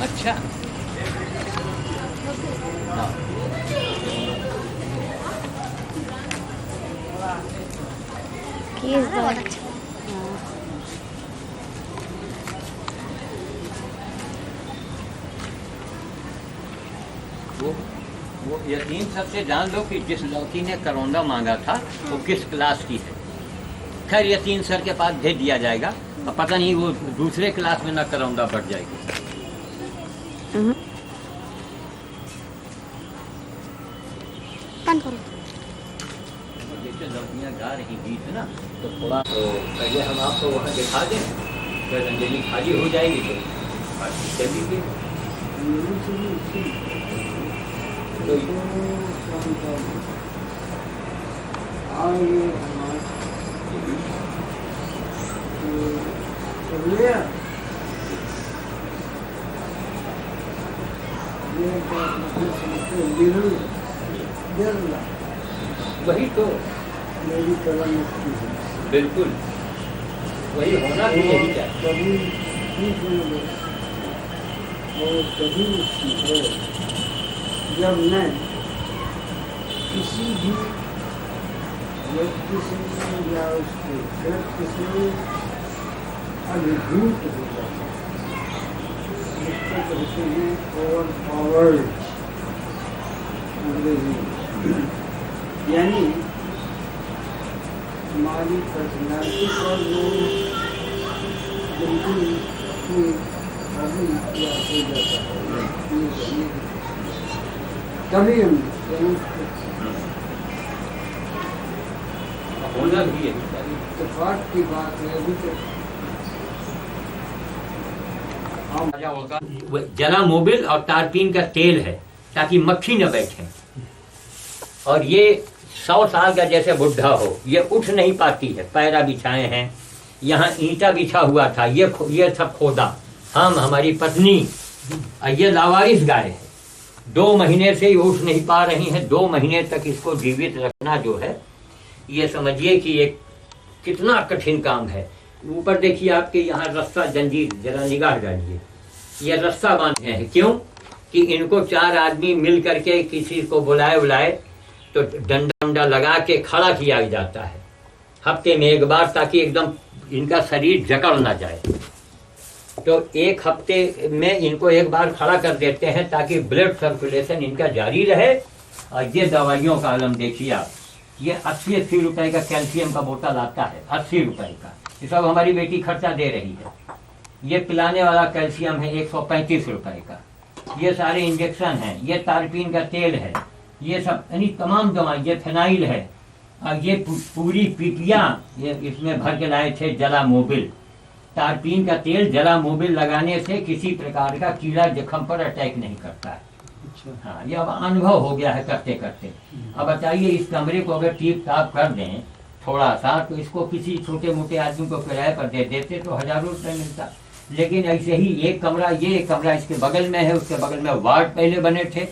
अच्छा हाँ। बहुत अच्छा। वो यकीन सबसे जान लो कि जिस लड़की ने करौंदा मांगा था वो किस क्लास की है। खैर यकीन सर के पास भेज दिया जाएगा, अब पता नहीं वो दूसरे क्लास में ना करौंदा बढ़ जाएगी। जैसे लड़कियाँ गा रही गीत ना तो थोड़ा तो पहले हम आपको वहाँ दिखा दें, फिर अंजलि खाली हो जाएगी तो बाकी चलिए। तो वही तो मेरी कलम बिल्कुल वही होना भी यही चाहिए। कभी और कभी सीखो जब मैं किसी भी व्यक्ति से या उसके व्यक्ति से अभिभूत हो जाता जिसको कहते हैं ओवर पावर्ड अंग्रेजी, यानी हमारी पर्सनैलिटी पर वो बिल्कुल अभी क्या हो जाता है तभी हम होना भी है। इत्तेफाक की बात है। अभी तो जला मोबिल और तारपीन का तेल है ताकि मक्खी न बैठे। और ये 100 साल का जैसे बुढ़ा हो, ये उठ नहीं पाती है, पैरा बिछाए हैं, यहाँ ईंटा बिछा हुआ था, ये सब खोदा हम हमारी पत्नी, ये लावारिस गाय है, 2 महीने से ये उठ नहीं पा रही हैं। 2 महीने तक इसको जीवित रखना जो है ये समझिए कि एक कितना कठिन काम है। ऊपर देखिए आपके यहाँ रस्सा जंजीर, जरा निगाह डालिए, ये रस्सा बांधे हैं। क्यों कि इनको 4 आदमी मिल करके किसी को बुलाए तो डंडा उंडा लगा के खड़ा किया जाता है हफ्ते में 1 बार, ताकि एकदम इनका शरीर जकड़ ना जाए। तो 1 हफ्ते में इनको 1 बार खड़ा कर देते हैं ताकि ब्लड सर्कुलेशन इनका जारी रहे। और ये दवाइयों का आलम देखिए आप, ये 80-80 रुपए का कैल्शियम का बोतल आता है, 80 रुपए का। ये सब हमारी बेटी खर्चा दे रही है। ये पिलाने वाला कैल्शियम है 135 रुपए का। ये सारे इंजेक्शन हैं, ये तारपीन का तेल है, ये सब यानी तमाम दवाएं, ये फिनाइल है। और ये पूरी पीपियां ये इसमें भर के लाए थे जला मोबिल। तारपीन का तेल जला मोबिल लगाने से किसी प्रकार का कीड़ा जख्म पर अटैक नहीं करता है। हाँ, ये अब अनुभव हो गया है करते करते। अब बताइए इस कमरे को अगर टीप टाप कर दें थोड़ा सा, तो इसको किसी छोटे मोटे आदमी को किराए पर दे देते तो हजारों रुपये मिलता। लेकिन ऐसे ही एक कमरा, ये एक कमरा इसके बगल में है, उसके बगल में वार्ड पहले बने थे,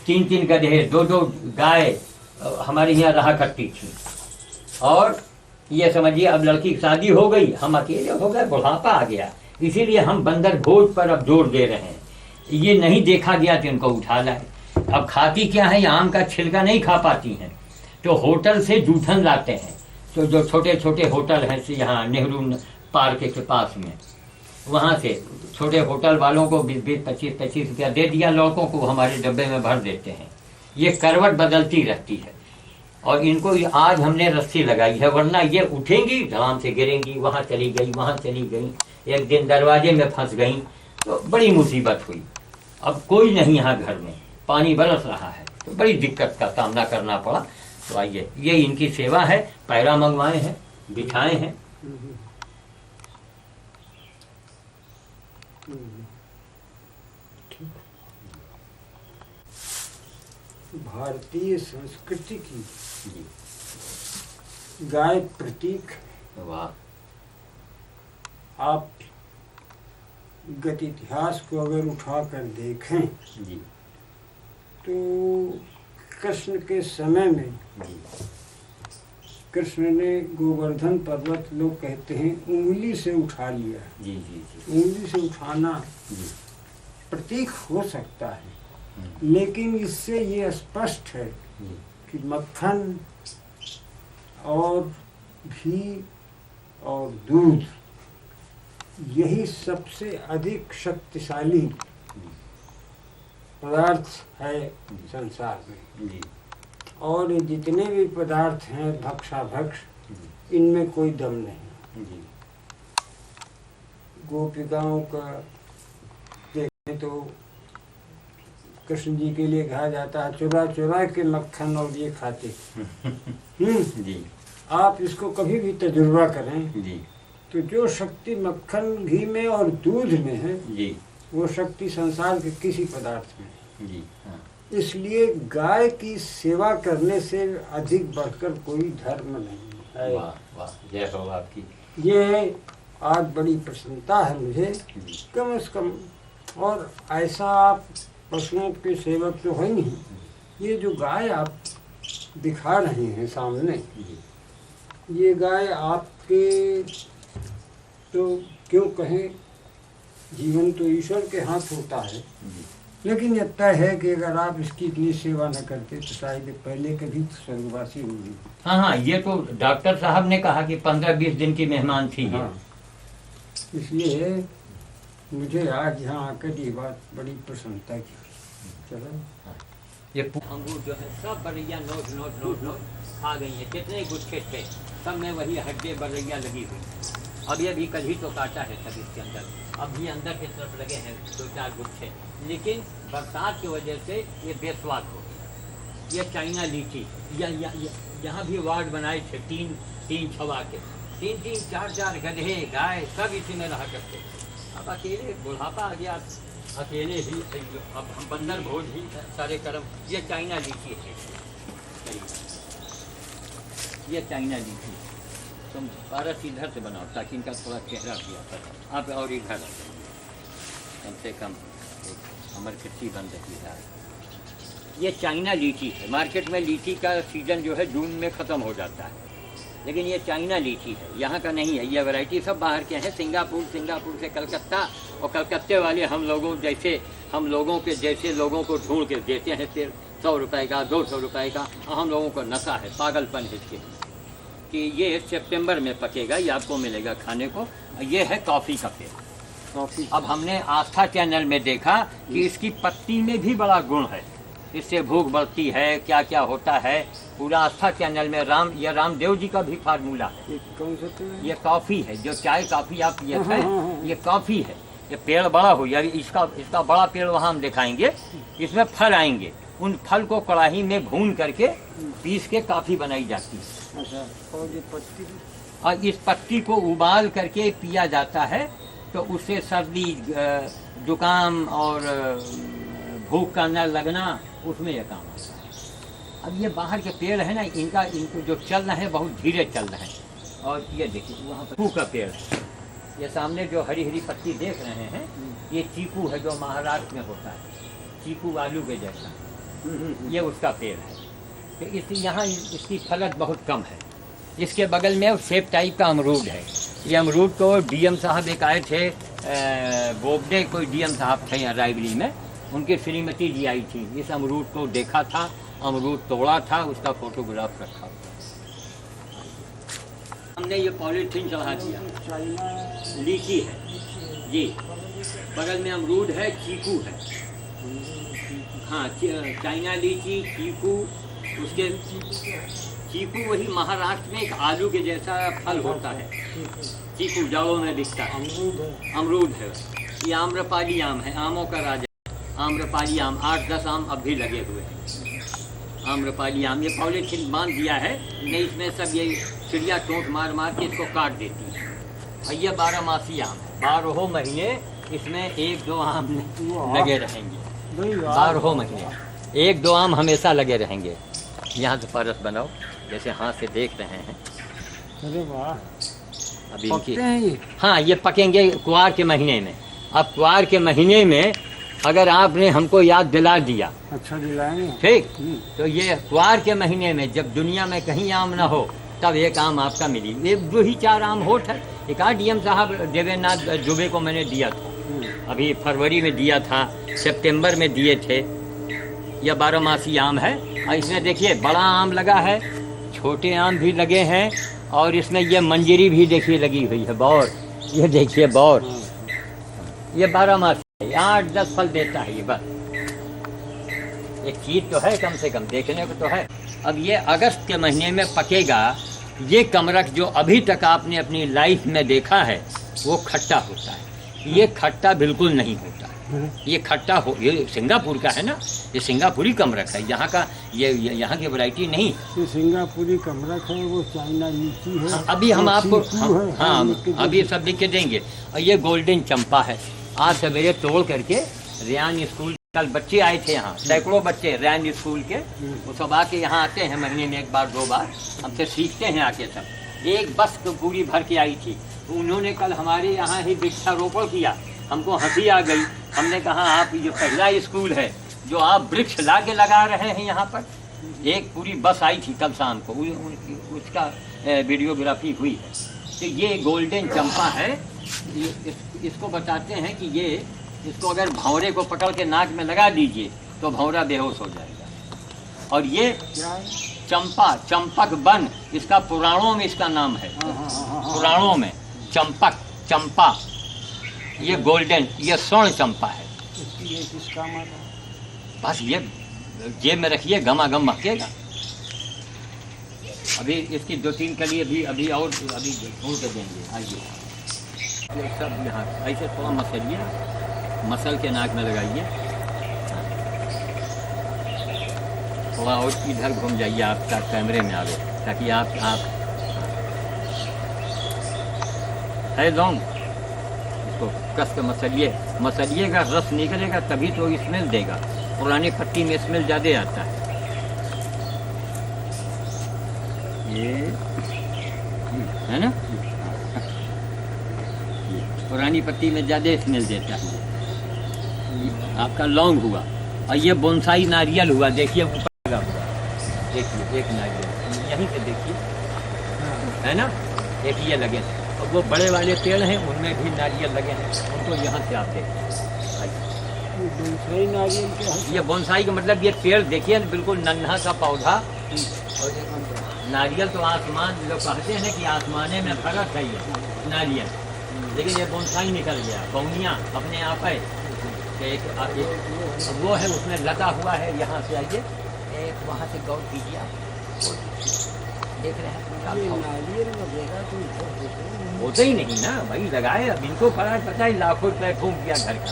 3-3 गधे, 2-2 गाय हमारे यहाँ रहा करती थी। और ये समझिए अब लड़की की शादी हो गई, हम अकेले हो गए, बुढ़ापा आ गया, इसीलिए हम बंदर भोज पर अब जोर दे रहे हैं। ये नहीं देखा गया तो इनको उठा लाए। अब खाती क्या है, आम का छिलका नहीं खा पाती हैं, तो होटल से जूठन लाते हैं। तो जो छोटे छोटे होटल हैं यहाँ नेहरू पार्क के पास में, वहाँ से छोटे होटल वालों को 20-20, 25-25 रुपया दे दिया, लड़कों को हमारे डब्बे में भर देते हैं। ये करवट बदलती रहती है और इनको आज हमने रस्सी लगाई है, वरना ये उठेंगी धड़ाम से गिरेंगी, वहाँ चली गई, वहाँ चली गई, एक दिन दरवाजे में फंस गई तो बड़ी मुसीबत हुई। अब कोई नहीं यहाँ घर में, पानी बरस रहा है, तो बड़ी दिक्कत का सामना करना पड़ा। तो आइए, ये इनकी सेवा है, पैरा मंगवाए हैं, बिछाए हैं। भारतीय संस्कृति की गाय प्रतीक। वाह। आप गत इतिहास को अगर उठाकर देखें जी तो कृष्ण के समय में कृष्ण ने गोवर्धन पर्वत, लोग कहते हैं, उंगली से उठा लिया। जी जी जी उंगली से उठाना जी प्रतीक हो सकता है, लेकिन इससे ये स्पष्ट है जी कि मक्खन और घी और दूध यही सबसे अधिक शक्तिशाली पदार्थ है संसार में। जी और ये जितने भी पदार्थ हैं भक्षाभक्ष, इनमें कोई दम नहीं। जी गोपिकाओं का देखें तो कृष्ण जी के लिए कहा जाता है चुरा चुरा के मक्खन और ये खाते। जी आप इसको कभी भी तजुर्बा करें जी तो जो शक्ति मक्खन घी में और दूध में है, जी वो शक्ति संसार के किसी पदार्थ में नहीं। जी हाँ इसलिए गाय की सेवा करने से अधिक बढ़कर कोई धर्म नहीं है। वाह वाह, जय हो आपकी। ये आज बड़ी प्रसन्नता है मुझे, जी कम से कम। और ऐसा आप पशुओं के सेवक तो है नहीं, ये जो गाय आप दिखा रहे हैं सामने, जी ये गाय आपके तो क्यों कहें, जीवन तो ईश्वर के हाथ होता है, जी लेकिन ये तय है कि अगर आप इसकी इतनी सेवा न करते तो शायद पहले कभी स्वर्गवासी होगी। हाँ हाँ, ये तो डॉक्टर साहब ने कहा कि 15-20 दिन की मेहमान थी ये। हाँ, इसलिए मुझे आज यहाँ आकर ये बात बड़ी प्रसन्नता की। चलो ये अंगूर जो है सब Baraiya note note note note खा गई है, जितने गुच्छे थे सब में वही हड्डे बरैया लगी हुई। अब ये भी कभी तो काटा है सब इसके अंदर, अब भी अंदर की तरफ लगे हैं 2-4 गुच्छे, लेकिन बरसात की वजह से ये बेस्वाद हो गया। ये चाइना लीची, यहाँ भी वार्ड बनाए थे, तीन छवा के, 3-4 गधे गाय सब इसी में रहा करते। अब अकेले बुढ़ापा आ गया, अकेले ही अब हम बंदर भोज ही सारे कर्म। ये चाइना लीची है, ये चाइना लीची। तुम पारस इधर से बनाओ ताकि इनका थोड़ा चेहरा भी आता है। आप और इधर कम से कम हमारी खिच्ची बन रही है। ये चाइना लीची है। मार्केट में लीची का सीजन जो है जून में ख़त्म हो जाता है, लेकिन ये चाइना लीची है, यहाँ का नहीं है। ये वैरायटी सब बाहर के हैं, सिंगापुर से कलकत्ता, और कलकत्ते वाले हम लोगों के जैसे लोगों को ढूंढ के देते हैं फिर 100 रुपये का 200 रुपये का। हम लोगों को नशा है, पागलपन है इसके कि ये सितंबर में पकेगा, ये आपको मिलेगा खाने को। ये है कॉफ़ी का पेड़। कॉफी अब हमने आस्था चैनल में देखा कि इसकी पत्ती में भी बड़ा गुण है, इससे भूख बढ़ती है, क्या क्या होता है। पूरा आस्था चैनल में रामदेव जी का भी फार्मूला है। ये कौन सा पेड़ है? ये कॉफ़ी है, जो चाय कॉफ़ी आप ये खाएं, ये कॉफ़ी है। ये पेड़ बड़ा हो, यार इसका बड़ा पेड़ वहाँ हम दिखाएंगे। इसमें फल आएंगे, उन फल को कढ़ाई में भून करके पीस के कॉफ़ी बनाई जाती है। अच्छा, और ये पत्ती और इस पत्ती को उबाल करके पिया जाता है, तो उससे सर्दी जुकाम और भूख का न लगना, उसमें यह काम आता है। अब ये बाहर के पेड़ है ना, इनको जो चल रहे हैं बहुत धीरे चल रहे हैं। और ये देखिए वहाँ पर चीकू का पेड़ है, ये सामने जो हरी हरी पत्ती देख रहे हैं, ये चीकू है जो महाराष्ट्र में होता है, चीकू आलू के जैसा, ये उसका पेड़ है। तो यहाँ इसकी फलत बहुत कम है। इसके बगल में सेब टाइप का अमरूद है। ये अमरूद को डीएम साहब एक आए थे, बोबडे कोई डीएम साहब थे यहाँ रायबरी में, उनकी श्रीमती जी आई थी। इस अमरूद को देखा था, अमरूद तोड़ा था, उसका फोटोग्राफ रखा। हमने ये पॉलीथीन चढ़ा दिया। चाइना लीची है जी, बगल में अमरूद है, चीकू है। हाँ, चाइना लीची, चीकू। उसके चीकू वही महाराष्ट्र में एक आलू के जैसा फल होता है, चीकू जाड़ों में दिखता है। अमरूद है। ये आम्रपाली आम है, आमों का राजा आम्रपाली आम। 8-10 आम अब भी लगे हुए हैं। आम्रपाली आम ये पॉलीथीन बांध दिया है, नहीं इसमें सब ये चिड़िया टोंट मार मार के इसको काट देती है। और ये 12मासी आम है, 12 महीने इसमें 1-2 आम लगे रहेंगे। 12 महीने 1-2 आम हमेशा लगे रहेंगे। यहाँ से परस बनाओ, जैसे हाथ से देख रहे हैं। अरे वाह, अभी पकते हैं ये? हाँ, ये पकेंगे कुआर के महीने में। अब कुआर के महीने में अगर आपने हमको याद दिला दिया, अच्छा दिलाएंगे। ठीक, तो ये कुआर के महीने में जब दुनिया में कहीं आम ना हो, तब एक आम आपका मिली। ये 2 ही 4 आम होठ है। एक डीएम साहब देवेंद्रनाथ दुबे को मैंने दिया था, अभी फरवरी में दिया था, सितंबर में दिए थे। यह 12मासी आम है और इसमें देखिए बड़ा आम लगा है, छोटे आम भी लगे हैं और इसमें ये मंजरी भी देखिए लगी हुई है, बौर, ये देखिए बौर, ये 12मासी 8-10 फल देता है ये, बस एक चीज तो है, कम से कम देखने को तो है। अब ये अगस्त के महीने में पकेगा। ये कमरख जो अभी तक आपने अपनी लाइफ में देखा है वो खट्टा होता है, ये खट्टा बिल्कुल नहीं होता। ये खट्टा हो, ये सिंगापुर का है ना, ये सिंगापुरी कमरख है, यहाँ का ये यहाँ की वैरायटी नहीं। ये सिंगापुरी कमरख है, वो चाइना लीची है। अभी हम आपको हाँ अभी सब लिख के देंगे। और ये गोल्डन चंपा है। आज सवेरे तोड़ करके रियान स्कूल, कल बच्चे आए थे यहाँ, सैकड़ों बच्चे रियान स्कूल के, वो सब आके यहाँ आते हैं महीने में 1 बार 2 बार, हमसे सीखते हैं आके सब। एक बस तो पूरी भर के आई थी, उन्होंने कल हमारे यहाँ ही वृक्षारोपण किया। हमको हंसी आ गई, हमने कहा आप ये पहला स्कूल है जो आप वृक्ष ला के लगा रहे हैं यहाँ पर। एक पूरी बस आई थी कल शाम को, उसका वीडियोग्राफी हुई है। तो ये गोल्डन चंपा है, इसको बताते हैं कि ये, इसको अगर भंवरे को पकड़ के नाक में लगा दीजिए तो भंवरा बेहोश हो जाएगा। और ये चंपा, चंपक वन, इसका पुराणों में इसका नाम है, पुराणों में चंपक, चंपा, ये गोल्डन, ये स्वर्ण चंपा है। बस ये जेब में रखिए, गमागम महकेगा। अभी इसकी 2-3 कली अभी और अभी ढूंढ के देंगे। आइए ये सब यहाँ ऐसे थोड़ा मसलिए, मसल के नाक में लगाइए, थोड़ा और इधर घूम जाइए, आपका कैमरे में आवे ताकि आप है लौंग, इसको कस के मसलिए का रस निकलेगा तभी तो स्मेल देगा। पुरानी पत्ती में स्मेल ज़्यादा आता है। ये है ना, पुरानी पत्ती में ज़्यादा स्मेल देता है। आपका लौंग हुआ और ये बोनसाई नारियल हुआ, देखिए ऊपर लगा हुआ, देखिए एक नारियल यहीं पे देखिए, है ना, एक ये लगे। और वो बड़े वाले पेड़ हैं उनमें भी नारियल लगे हैं, उनको यहाँ से आप देखिए। बोनसाई नारियल के, ये बोनसाई का मतलब ये पेड़ देखिए बिल्कुल नन्हा सा पौधा। और नारियल तो आसमान, लोग कहते हैं कि आसमाने में फर्क है ये नारियल, लेकिन ये बोनसाई निकल गया, बौनिया अपने आप है। एक वो है उसमें लगा हुआ है। यहाँ से आइए, एक वहाँ से गौर कीजिए, आप देख रहे हैं नारियल लगेगा तो होता ही नहीं ना भाई, लगाए। अब इनको पता है लाखों रुपये फूंक दिया घर का,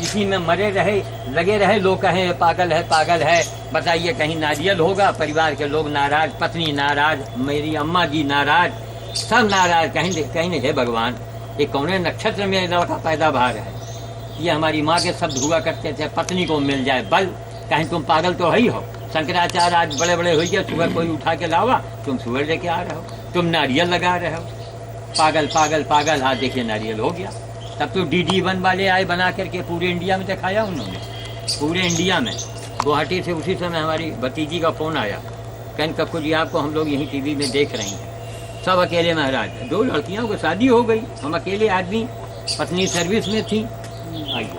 इसी में मरे रहे, लगे रहे। लोग कहें पागल है, पागल है। बताइए कहीं नारियल होगा, परिवार के लोग नाराज, पत्नी नाराज, मेरी अम्मा जी नाराज, सब नाराज। कहीं नहीं है भगवान, ये कौन नक्षत्र में लड़का पैदा भाग है। ये हमारी माँ के शब्द हुआ करते थे, पत्नी को मिल जाए बल। कहीं तुम पागल तो ही हो। शंकराचार्य आज बड़े बड़े हो गए, सुबह कोई उठा के लावा, तुम सुबह लेके आ रहे हो, तुम नारियल लगा रहे हो। पागल पागल पागल। हाँ देखिए नारियल हो गया। तब तो DD1 वाले आए बना करके, पूरे इंडिया में दिखाया उन्होंने, पूरे इंडिया में। गुवाहाटी से उसी समय हमारी भतीजी का फ़ोन आया, कहन कक्कू जी आपको हम लोग यहीं TV में देख रहे हैं। सब अकेले महाराज, 2 लड़कियों को शादी हो गई, हम अकेले आदमी, पत्नी सर्विस में थी। आइए,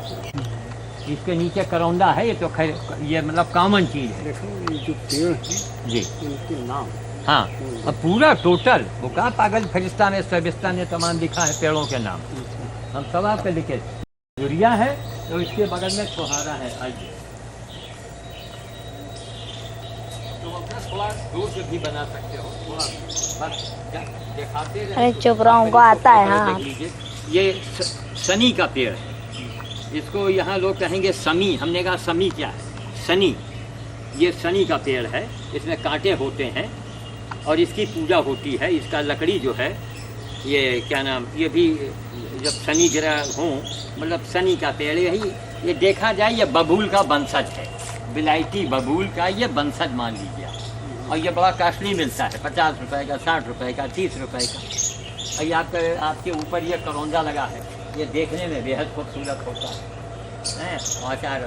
इसके नीचे करौंदा है, ये तो खैर ये मतलब कॉमन चीज़ है। देखो ये जो पेड़ है जी, इनके नाम, हाँ। अब पूरा टोटल वो कहा पागल फरिश्ता में, सविस्ता ने तमाम लिखा है पेड़ों के नाम, हम सब आप पे लिखे। यूरिया है तो इसके बगल में छोहारा है। आइए, तो अपना थोड़ा दूर से भी बना सकते हो, थोड़ा बस दिखाते रहे। अरे चुप रहा हूँ, आता है। हाँ, ये सनी का पेड़ है, इसको यहाँ लोग कहेंगे समी। हमने कहा समी क्या है, सनी। ये सनी का पेड़ है, इसमें कांटे होते हैं और इसकी पूजा होती है। इसका लकड़ी जो है, ये क्या नाम, ये भी जब शनि ग्रह हो, मतलब शनि का पेड़ यही, ये देखा जाए ये बबूल का वंशज है, विलायती बबूल का ये वंशज मान लीजिए। और ये बड़ा कास्टली मिलता है, 50 रुपए का, 60 रुपए का, 30 रुपए का। और ये आपके ऊपर ये करौंदा लगा है, ये देखने में बेहद खूबसूरत होता है। अचार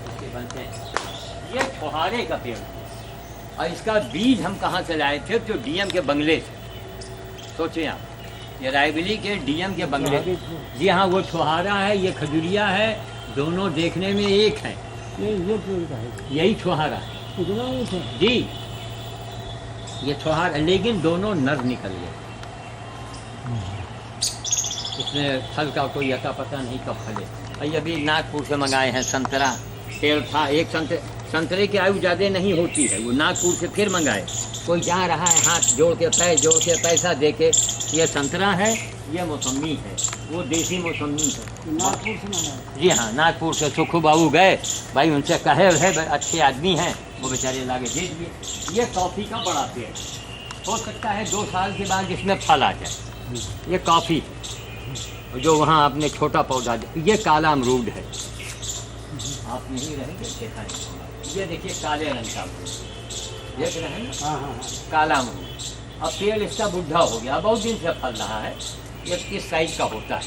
इसके बनते हैं। ये फुहारे का पेड़, और इसका बीज हम कहाँ से लाए थे? तो डीएम के बंगले से। सोचिए आप, ये रायबरेली के डीएम के बंगले। जी हाँ, वो छुहारा है, ये खजुरिया है, दोनों देखने में एक हैं। ये पेड़ का है, यही छुहारा है कितना ऊँच है? जी, ये छुहारा, लेकिन दोनों नर निकल गए। इसमें फल का कोई अता पता नहीं कब फले। और अभी नागपुर से मंगाए हैं संतरा। पेड़ था एक, संतरे की आयु ज़्यादा नहीं होती है, वो नागपुर से फिर मंगाए। कोई जा रहा है हाथ जोड़ के, पैर जोड़ के, पैसा दे के। ये संतरा है, ये मौसमी है, वो देसी मौसमी है। नागपुर से मंगाया? जी हाँ, नागपुर से सुखू बाबू गए भाई, उनसे कहे है, अच्छे आदमी हैं, वो बेचारे लाके दे दिए। ये कॉफ़ी का बड़ा पेड़, हो सकता है 2 साल के बाद इसमें फल आ जाए। ये कॉफ़ी जो वहाँ आपने छोटा पौधा, ये काला अमरूद है। आप यहीं रहेंगे, देखा नहीं। ये देखिए काले रंग का अमरूद, देख रहे हैं ना? हाँ हाँ हाँ। काला अमरूद। अब पेड़ इसका बुढ़ा हो गया, बहुत दिन से फल रहा है। ये किस साइज का होता है,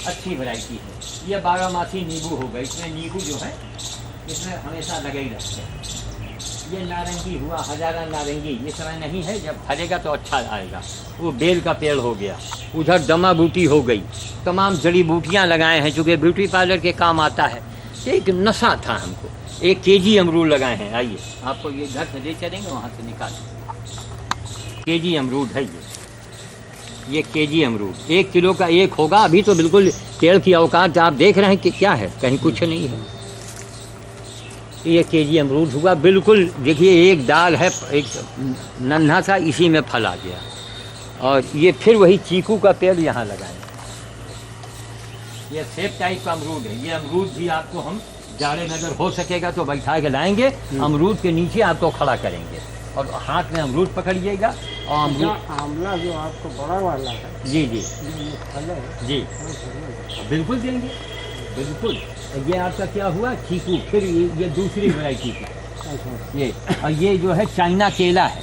अच्छी वैरायटी है। ये 12मासी नींबू हो गए, इसमें नींबू जो है इसमें हमेशा लगे ही रहते हैं। ये नारंगी हुआ, हजारा नारंगी, ये समय नहीं है, जब फलेगा तो अच्छा आएगा। वो बेल का पेड़ हो गया। उधर दमा बूटी हो गई, तमाम जड़ी बूटियाँ लगाए हैं, चूँकि ब्यूटी पार्लर के काम आता है। एक नशा था हमको। 1 केजी अमरूद लगाए हैं। आइए, आपको ये घर से ले चलेंगे, वहाँ से निकाल। केजी अमरूद है ये केजी अमरूद 1 किलो का 1 होगा। अभी तो बिल्कुल पेड़ की औकात आप देख रहे हैं कि क्या है, कहीं कुछ नहीं है। ये केजी अमरूद हुआ बिल्कुल। देखिए, एक दाल है, एक नन्हा सा, इसी में फल आ गया। और ये फिर वही चीकू का पेड़ यहाँ लगाए। ये सेब टाइप का अमरूद है। ये अमरूद भी आपको हम जाड़े में अगर हो सकेगा तो बैठा के लाएंगे, अमरूद के नीचे आपको खड़ा करेंगे और हाथ में अमरूद पकड़िएगा। और अमरूद, आंवला जो आपको बड़ा वाला है, जी जी जो ये फल है, जी, वो फल है। बिल्कुल देंगे, बिल्कुल। ये आपका क्या हुआ, चीकू। फिर ये दूसरी वैरायटी की अच्छा। ये, और ये जो है चाइना केला है।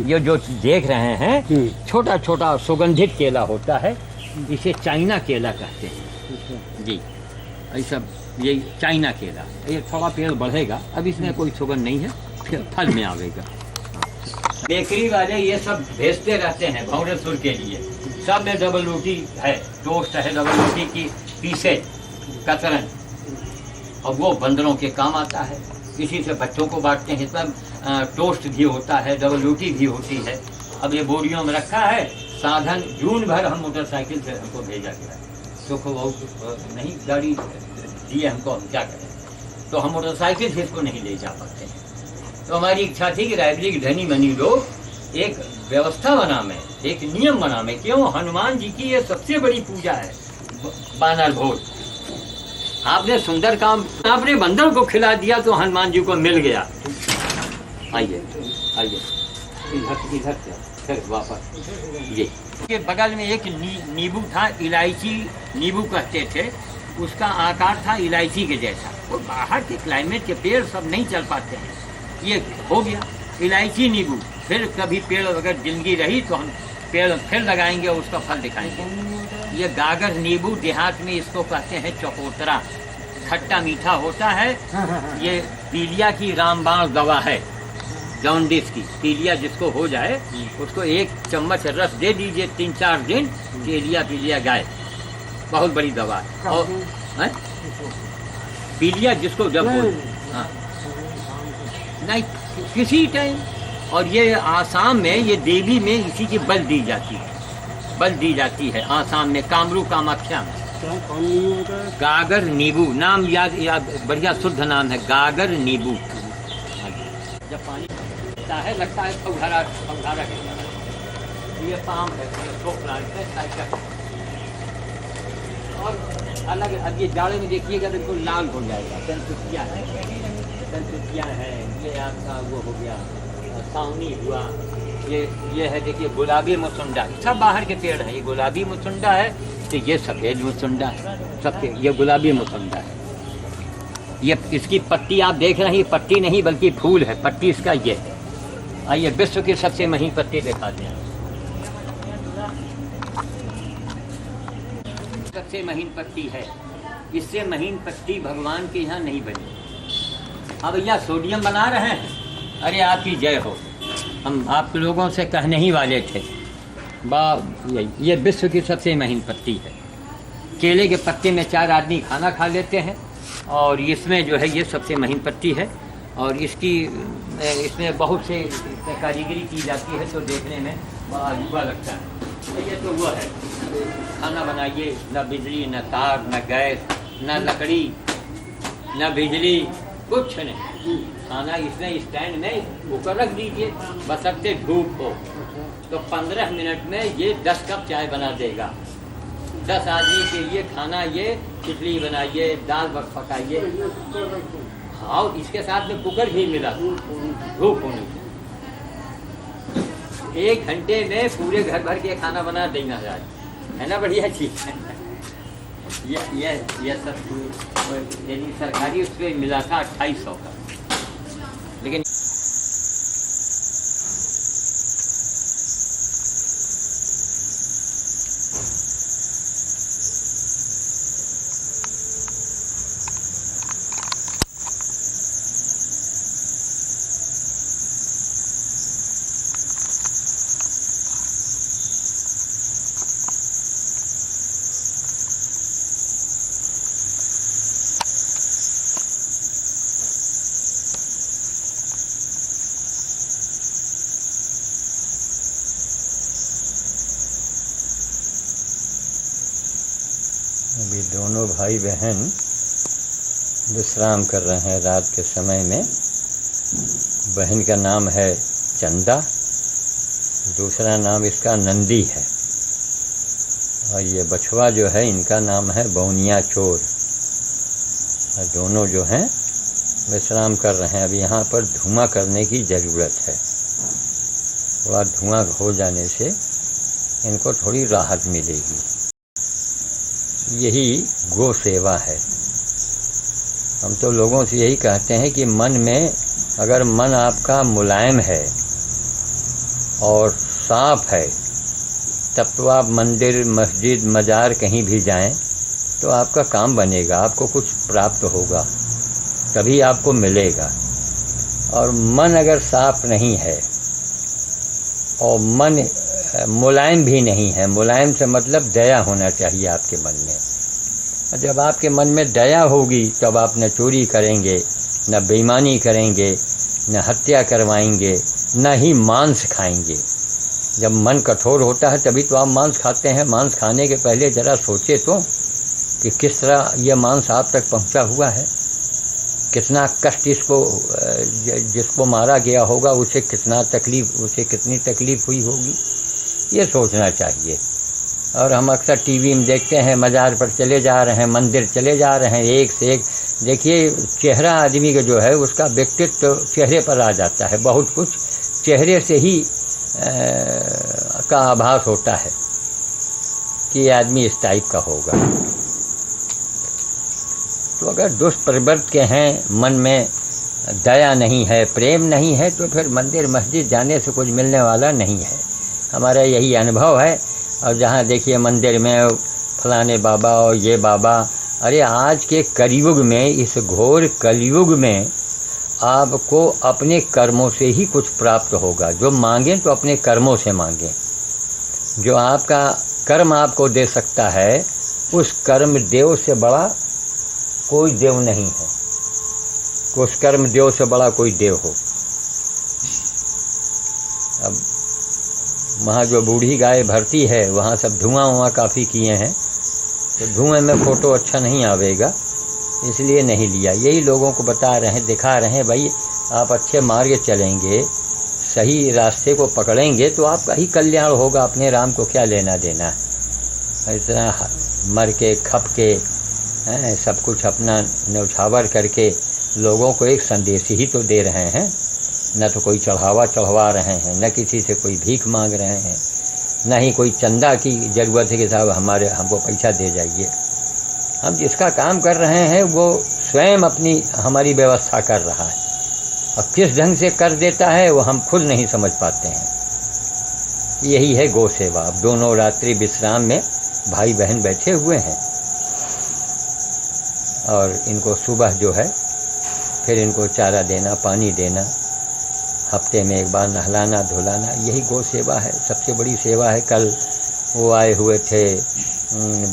ये जो देख रहे हैं, छोटा छोटा सुगंधित केला होता है, इसे चाइना केला कहते हैं। जी, ऐसा ये चाइना केला। ये थोड़ा पेड़ बढ़ेगा, अब इसमें कोई सुगंध नहीं है, फिर फल में आवेगा। बेकरी वाले ये सब भेजते रहते हैं भौरेश्वर के लिए। सब में डबल रोटी है, टोस्ट है, डबल रोटी की पीसे कतरन, और वो बंदरों के काम आता है। इसी से बच्चों को बांटते हैं। सब टोस्ट भी होता है, डबल रोटी भी होती है। अब ये बोरियों में रखा है। साधन जून भर हम मोटरसाइकिल से हमको भेजा गया। सुख बहुत नहीं गाड़ी दिए हमको, हम क्या करें। तो हम मोटरसाइकिल से इसको नहीं ले जा पाते हैं। तो हमारी इच्छा थी कि रायबरेली के धनी मनी लोग एक व्यवस्था बना में, एक नियम बना में। क्यों, हनुमान जी की ये सबसे बड़ी पूजा है, बानर भोज। आपने सुंदर काम, आपने बंदर को खिला दिया तो हनुमान जी को मिल गया। आइए आइए, इधर से फिर वापस। ये के बगल में एक नींबू था, इलायची नींबू कहते थे। उसका आकार था इलायची के जैसा। वो बाहर के क्लाइमेट के पेड़ सब नहीं चल पाते हैं। ये हो गया इलायची नींबू। फिर कभी पेड़ अगर जिंदगी रही तो हम पेड़ फिर लगाएंगे, उसका फल दिखाएंगे। ये गागर नींबू, देहात में इसको कहते हैं चकोतरा। खट्टा मीठा होता है। ये पीलिया की रामबाण दवा है, जॉन्डिस की। पीलिया जिसको हो जाए उसको 1 चम्मच रस दे दीजिए, 3-4 दिन, पीलिया गाय। बहुत बड़ी दवा है। और पीलिया जिसको जब हो, हाँ नहीं, किसी टाइम। और ये आसाम में, ये देवी में इसी की बल दी जाती है आसाम में, कामरू कामाख्या में। गागर नींबू नाम याद बढ़िया शुद्ध नाम है, गागर नींबू। जब पानी लगता है फौहारा के तरह। ये पाम है, दो प्लांट है। और अलग, अब ये जाड़े में देखिएगा बिल्कुल लाल हो जाएगा। तनसुकिया है, ये आपका वो हो गया सावनी हुआ। ये है देखिए गुलाबी मुसुंडा। सब बाहर के पेड़ है। ये गुलाबी मुसुंडा है, तो ये सफ़ेद मुसुंडा है। सबके ये गुलाबी मुसुंडा है। ये इसकी पत्ती आप देख रहे हैं, ये पत्ती नहीं बल्कि फूल है। पत्ती इसका ये है। आइए विश्व की सबसे महीन पत्ती दिखाते हैं। सबसे महीन पत्ती है। इससे महीन पत्ती भगवान के यहाँ नहीं बनी। अब भैया सोडियम बना रहे हैं, अरे आपकी जय हो। हम आप लोगों से कहने ही वाले थे। ये विश्व की सबसे महीन पत्ती है। केले के पत्ते में 4 आदमी खाना खा लेते हैं और इसमें जो है ये सबसे महीन पत्ती है और इसमें बहुत से कारीगरी की जाती है तो देखने में बड़ा अजूबा लगता है। तो ये तो वो है, खाना बनाइए, न बिजली न तार न गैस न लकड़ी न बिजली, कुछ नहीं। खाना इसमें स्टैंड में ऊपर रख दीजिए, बशर्ते धूप हो, तो 15 मिनट में ये 10 कप चाय बना देगा। 10 आदमी के लिए खाना, ये खिचड़ी बनाइए, दाल पकाइए। हाँ, इसके साथ में कुकर भी मिला, धूप होने से 1 घंटे में पूरे घर भर के खाना बना देना है ना, बढ़िया चीज है। ये सब यदि सरकारी उस पर मिला था 2800 का, लेकिन अभी दोनों भाई बहन विश्राम कर रहे हैं रात के समय में। बहन का नाम है चंदा, दूसरा नाम इसका नंदी है, और ये बछवा जो है इनका नाम है बौनिया चोर। और दोनों जो हैं विश्राम कर रहे हैं। अब यहाँ पर धुआं करने की ज़रूरत है। थोड़ा धुआं हो जाने से इनको थोड़ी राहत मिलेगी। यही गो सेवा है। हम तो लोगों से यही कहते हैं कि मन में, अगर मन आपका मुलायम है और साफ है, तब तो आप मंदिर, मस्जिद, मज़ार कहीं भी जाएं तो आपका काम बनेगा, आपको कुछ प्राप्त होगा, तभी आपको मिलेगा। और मन अगर साफ नहीं है और मन मुलायम भी नहीं है, मुलायम से मतलब दया होना चाहिए आपके मन में। जब आपके मन में दया होगी तब आप न चोरी करेंगे, न बेईमानी करेंगे, न हत्या करवाएंगे, न ही मांस खाएंगे। जब मन कठोर होता है तभी तो आप मांस खाते हैं। मांस खाने के पहले ज़रा सोचे तो कि किस तरह यह मांस आप तक पहुंचा हुआ है, कितना कष्ट जिसको मारा गया होगा उसे कितनी तकलीफ़ हुई होगी, ये सोचना चाहिए। और हम अक्सर टीवी में देखते हैं, मज़ार पर चले जा रहे हैं, मंदिर चले जा रहे हैं, एक से एक। देखिए, चेहरा आदमी का जो है उसका व्यक्तित्व तो चेहरे पर आ जाता है। बहुत कुछ चेहरे से ही का आभास होता है कि ये आदमी इस टाइप का होगा। तो अगर दुष्ट प्रवृत्ति के हैं, मन में दया नहीं है, प्रेम नहीं है, तो फिर मंदिर मस्जिद जाने से कुछ मिलने वाला नहीं है। हमारा यही अनुभव है। और जहाँ देखिए मंदिर में फलाने बाबा और ये बाबा, अरे आज के कलयुग में, इस घोर कलयुग में आपको अपने कर्मों से ही कुछ प्राप्त होगा। जो मांगें तो अपने कर्मों से मांगें। जो आपका कर्म आपको दे सकता है, उस कर्म देव से बड़ा कोई देव नहीं है। उस कर्म देव से बड़ा कोई देव हो। अब वहाँ जो बूढ़ी गाय भरती है, वहाँ सब धुआं काफ़ी किए हैं, तो धुएं में फ़ोटो अच्छा नहीं आवेगा, इसलिए नहीं लिया। यही लोगों को बता रहे हैं, दिखा रहे हैं, भाई आप अच्छे मार्ग चलेंगे, सही रास्ते को पकड़ेंगे तो आपका ही कल्याण होगा। अपने राम को क्या लेना देना है। इतना मर के खप के सब कुछ अपना न्यौछावर करके लोगों को एक संदेश ही तो दे रहे हैं। न तो कोई चढ़वा रहे हैं, न किसी से कोई भीख मांग रहे हैं, न ही कोई चंदा की ज़रूरत है कि साहब हमको पैसा दे जाइए। हम जिसका काम कर रहे हैं वो स्वयं हमारी व्यवस्था कर रहा है। अब किस ढंग से कर देता है वो हम खुद नहीं समझ पाते हैं। यही है गौ सेवा। अब दोनों रात्रि विश्राम में भाई बहन बैठे हुए हैं और इनको सुबह जो है फिर इनको चारा देना, पानी देना, हफ्ते में एक बार नहलाना धुलाना, यही गौ सेवा है, सबसे बड़ी सेवा है। कल वो आए हुए थे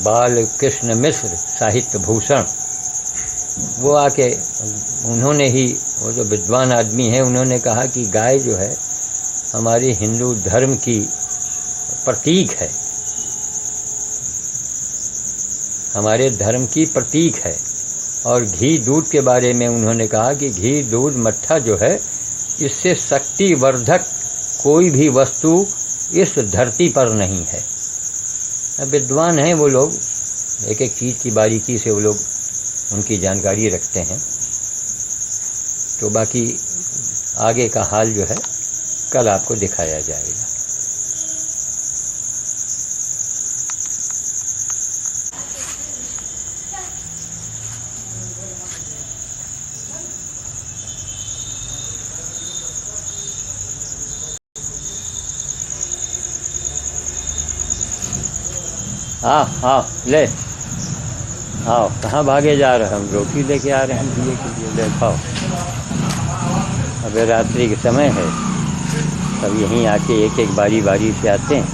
बाल कृष्ण मिश्र साहित्य भूषण, वो आके उन्होंने ही, वो जो विद्वान आदमी हैं, उन्होंने कहा कि गाय जो है हमारे हिंदू धर्म की प्रतीक है, हमारे धर्म की प्रतीक है। और घी दूध के बारे में उन्होंने कहा कि घी दूध मट्ठा जो है, इससे शक्तिवर्धक कोई भी वस्तु इस धरती पर नहीं है। विद्वान हैं वो लोग, एक एक चीज़ की बारीकी से वो लोग उनकी जानकारी रखते हैं। तो बाकी आगे का हाल जो है कल आपको दिखाया जाएगा। हाँ ले आओ, कहाँ भागे जा रहे हैं? हम रोटी लेके आ रहे हैं दिए के लिए, ले खाओ। अभी रात्रि के समय है, सब यहीं आके एक एक बारी बारी से आते हैं।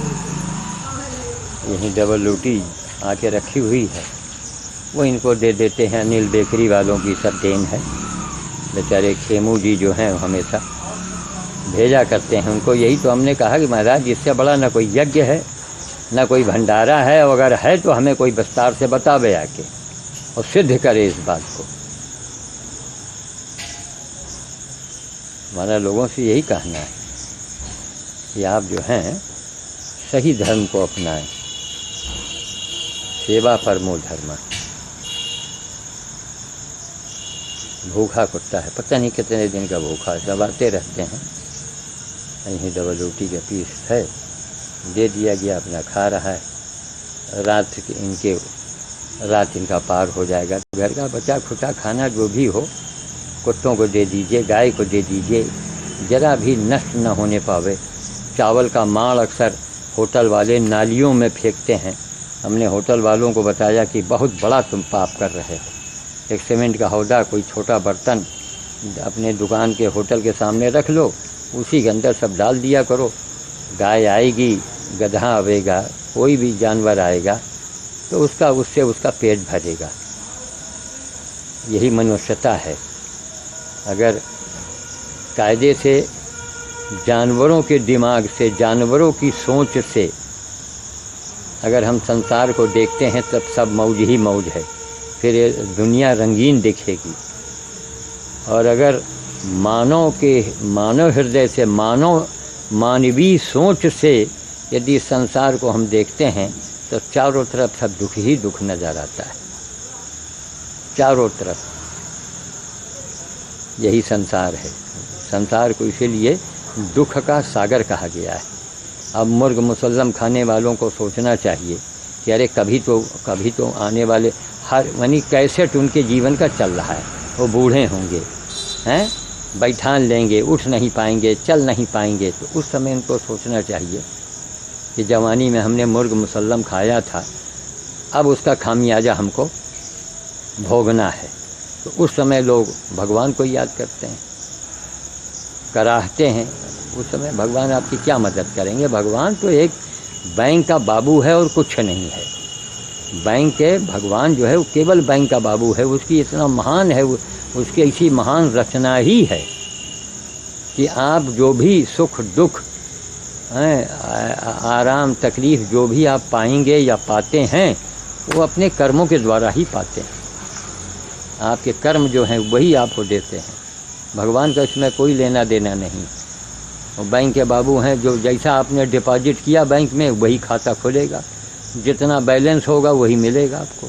यहीं डबल रोटी आके रखी हुई है, वो इनको दे देते हैं। अनिल बेकरी वालों की सब देन है। बेचारे खेमू जी जो हैं हमेशा भेजा करते हैं उनको। यही तो हमने कहा कि महाराज इससे बड़ा ना कोई यज्ञ है, ना कोई भंडारा है, अगर है तो हमें कोई विस्तार से बतावे आके और सिद्ध करे इस बात को। हमारा लोगों से यही कहना है कि आप जो हैं सही धर्म को अपनाएं, सेवा परमो धर्म। भूखा कुत्ता है, पता नहीं कितने दिन का भूखा है, दबाते रहते हैं। यहीं डबल रोटी के पीस है, दे दिया गया, अपना खा रहा है। रात इनका पार हो जाएगा। घर का बचा खुटा खाना जो भी हो कुत्तों को दे दीजिए, गाय को दे दीजिए, ज़रा भी नष्ट न होने पावे। चावल का माड़ अक्सर होटल वाले नालियों में फेंकते हैं। हमने होटल वालों को बताया कि बहुत बड़ा तुम पाप कर रहे हो। एक सीमेंट का हौदा, कोई छोटा बर्तन अपने दुकान के होटल के सामने रख लो, उसी के अंदर सब डाल दिया करो। गाय आएगी, गधा आवेगा, कोई भी जानवर आएगा तो उसका पेट भरेगा। यही मनुष्यता है। अगर कायदे से जानवरों के दिमाग से, जानवरों की सोच से अगर हम संसार को देखते हैं तब सब मौज ही मौज है, फिर ये दुनिया रंगीन दिखेगी। और अगर मानव हृदय से, मानवीय सोच से यदि संसार को हम देखते हैं तो चारों तरफ सब दुख ही दुख नज़र आता है। चारों तरफ यही संसार है। संसार को इसीलिए दुख का सागर कहा गया है। अब मुर्ग मुसल्लम खाने वालों को सोचना चाहिए कि अरे कभी तो आने वाले यानी कैसेट उनके जीवन का चल रहा है। वो बूढ़े होंगे, हैं, बैठान लेंगे, उठ नहीं पाएंगे, चल नहीं पाएंगे, तो उस समय उनको सोचना चाहिए कि जवानी में हमने मुर्ग मुसल्लम खाया था, अब उसका खामियाजा हमको भोगना है। तो उस समय लोग भगवान को याद करते हैं, कराहते हैं। उस समय भगवान आपकी क्या मदद करेंगे? भगवान तो एक बैंक का बाबू है और कुछ नहीं है। बैंक के भगवान जो है वो केवल बैंक का बाबू है। उसकी इतना महान है, उसकी ऐसी महान रचना ही है कि आप जो भी सुख दुख, आराम तकलीफ़ जो भी आप पाएंगे या पाते हैं वो अपने कर्मों के द्वारा ही पाते हैं। आपके कर्म जो हैं वही आपको देते हैं। भगवान का इसमें कोई लेना देना नहीं। वो बैंक के बाबू हैं, जो जैसा आपने डिपॉजिट किया बैंक में वही खाता खुलेगा, जितना बैलेंस होगा वही मिलेगा आपको।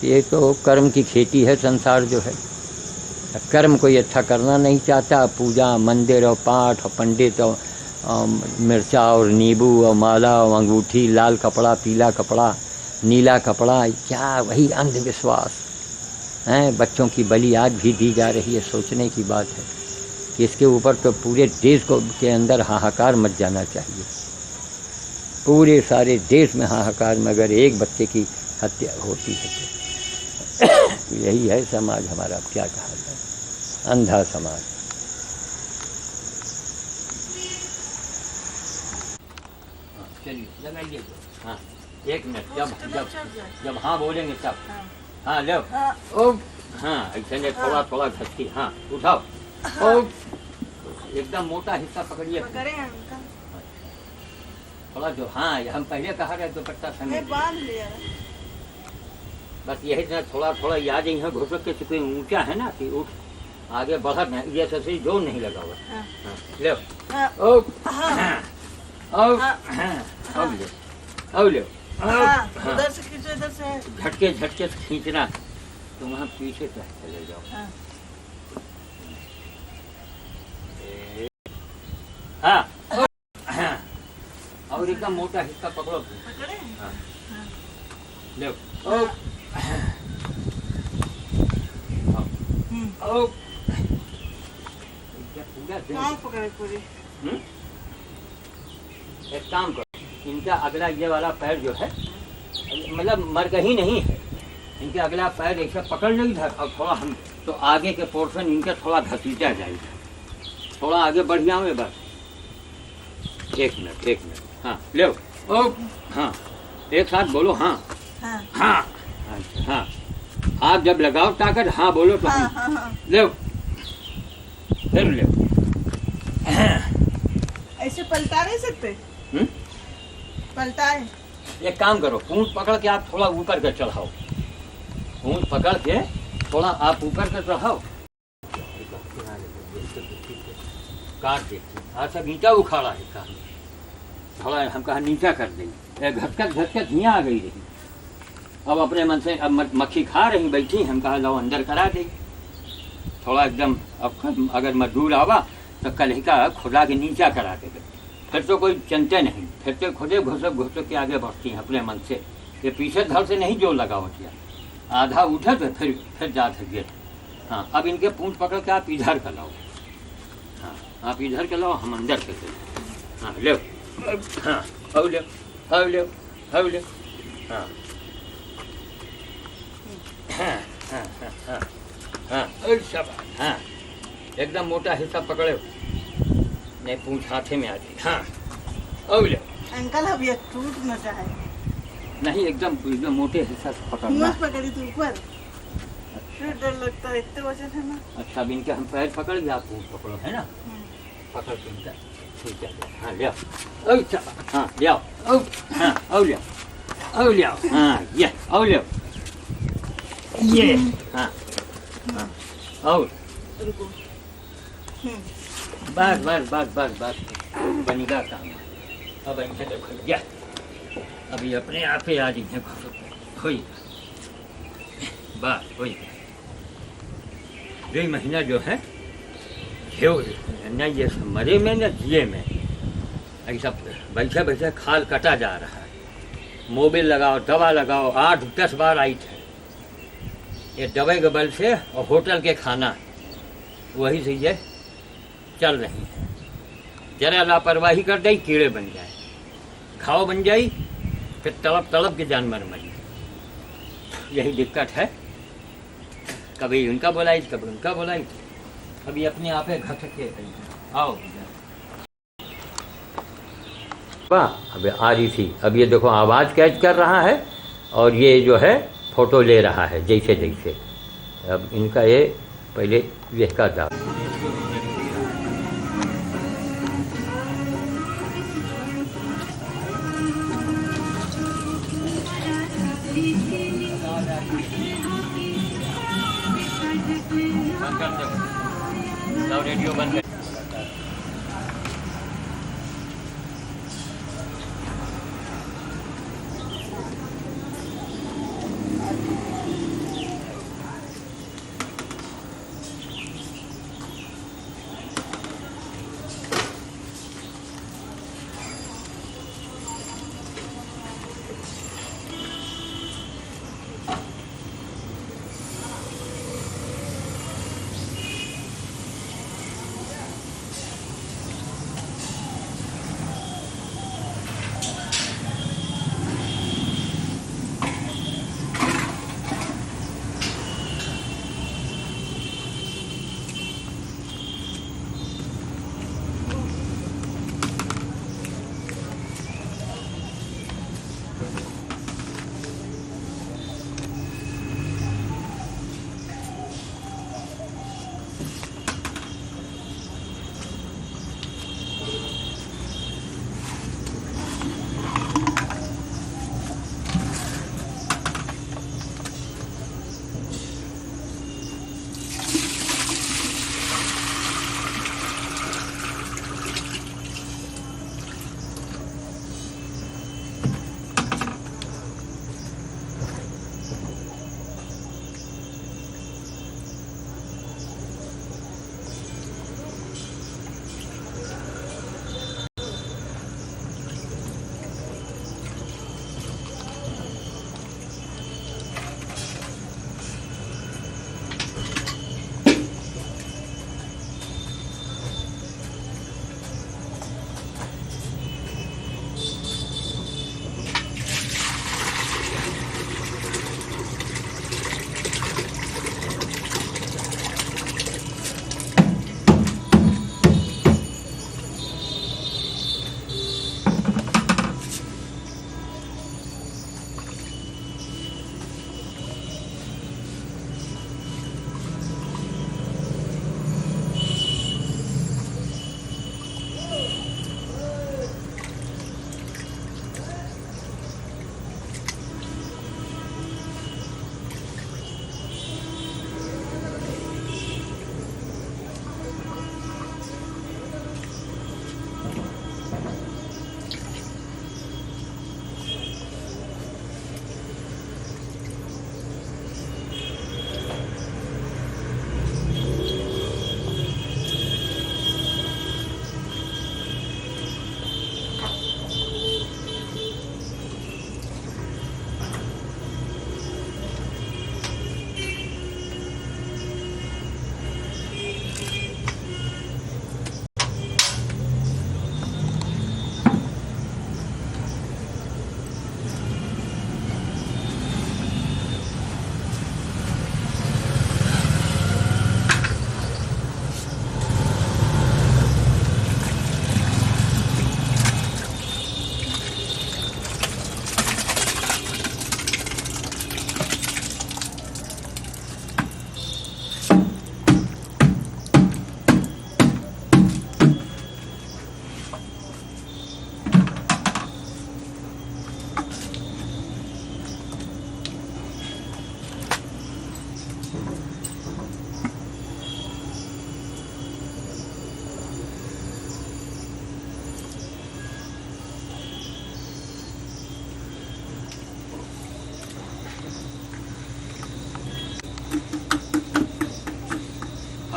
ये तो कर्म की खेती है संसार जो है। कर्म कोई अच्छा करना नहीं चाहता, पूजा मंदिर और पाठ और पंडित और मिर्चा और नींबू और माला और अंगूठी, लाल कपड़ा, पीला कपड़ा, नीला कपड़ा, क्या वही अंधविश्वास हैं। बच्चों की बलि आज भी दी जा रही है। सोचने की बात है कि इसके ऊपर तो पूरे देश को के अंदर हाहाकार मच जाना चाहिए। पूरे सारे देश में हाहाकार में अगर एक बच्चे की हत्या होती है तो यही है समाज हमारा। क्या कहा जाए, अंधा समाज। चलिए लगाइए। हाँ 1 मिनट, जब हाँ बोलेंगे तब। हाँ लो। ओ हाँ ऐसे ने थोड़ा थोड़ा घसकी। हाँ उठाओ। ओ एकदम मोटा हिस्सा पकड़िए थोड़ा जो। हाँ हम पहले कहा रहे दुपट्टा समय बस यही तरह थोड़ा थोड़ा याद यहाँ घुसक के चुके ऊंचा है ना कि उठ आगे बढ़त नहीं, ये सही जोर नहीं लगा हुआ। हाँ ले ओ ओ ले उधर से खींचो, इधर से झटके झटके से खींचना तो वहाँ पीछे तक चले जाओ। हाँ हाँ और एकदम मोटा हिस्सा पकड़ो। हाँ ले ओ ओ एक काम करो, इनका अगला ये वाला पैर जो है मतलब मर्ग ही नहीं है, इनका अगला पैर ऐसा पकड़ नहीं था और थोड़ा हम तो आगे के पोर्शन इनका थोड़ा घसीटा जाएगा, थोड़ा आगे बढ़ जाओगे बस। 1 मिनट। हाँ ले ओ हाँ एक साथ बोलो। हाँ हाँ हाँ हाँ हाथ जब लगाओ ताकत हाँ बोलो तो हाँ। ले फिर ले। ऐसे पलटा नहीं सकते? पलटाए। एक काम करो, पूंछ पकड़ के आप थोड़ा ऊपर कर चढ़ाओ, पूंछ पकड़ के थोड़ा आप ऊपर कर चढ़ाओ। काट दे अच्छा नीचा उखाड़ा है काम, थोड़ा हम कहा नीचा कर देंगे। घटकत हियाँ आ गई रही, अब अपने मन से अब मक्खी खा रही बैठी, हम कहा लो अंदर करा देंगे थोड़ा एकदम। अब अगर मजदूर आवा तो कलहिका खुदा के नीचा करा देंगे, फिर तो कोई चिंता नहीं, फिर तो खुदे घुसक के आगे बढ़ती हैं अपने मन से। ये पीछे धर से नहीं जोर लगा होती, आधा उठे तो फिर जाते गिर। हाँ अब इनके पूंछ पकड़ के आप इधर कर लाओ। हाँ आप इधर कर लाओ, हम अंदर कर दें। हाँ ले हाँ अब ले हाँ हाँ हाँ हाँ हाँ हाँ एकदम मोटा हिस्सा पकड़े नहीं, पूंछ हाथे में आ जाए। हाँ अब ले अंकल अब ये टूट न जाए। नहीं एकदम मोटे हिस्सा से पकड़ना। पकड़ी थी ऊपर, फिर डर लगता है, इतने वजन है ना। अच्छा अब इनके हम पैर पकड़ गया, आप पूंछ पकड़ो है ना, पकड़ के इनका ठीक है। हाँ ले आओ। अच्छा हाँ ले आओ। हाँ अब ले आओ। हाँ ये अब ले ये। हाँ और बस बनेगा काम। अब इनसे देखो क्या, अभी अपने आप ही आज इन्हें हुई बात हुई। 2 महीना जो है न ये मरे में न जिए में ऐसा बैठे खाल कटा जा रहा है। मोबिल लगाओ, दवा लगाओ, 8-10 बार आई थे ये दवाई के बल से, और होटल के खाना वही से ये चल रही है। जरा लापरवाही कर दई कीड़े बन जाए, घाव बन जाई, फिर तड़प के जानवर मरी। यही दिक्कत है, कभी उनका बोलाई कभी उनका बोलाई, अभी अपने आप घट के आओ। वाह अभी आ रही थी, अब ये देखो आवाज़ कैच कर रहा है और ये जो है फोटो ले रहा है जैसे जैसे। अब इनका ये पहले देखा था। रेडियो बंद कर।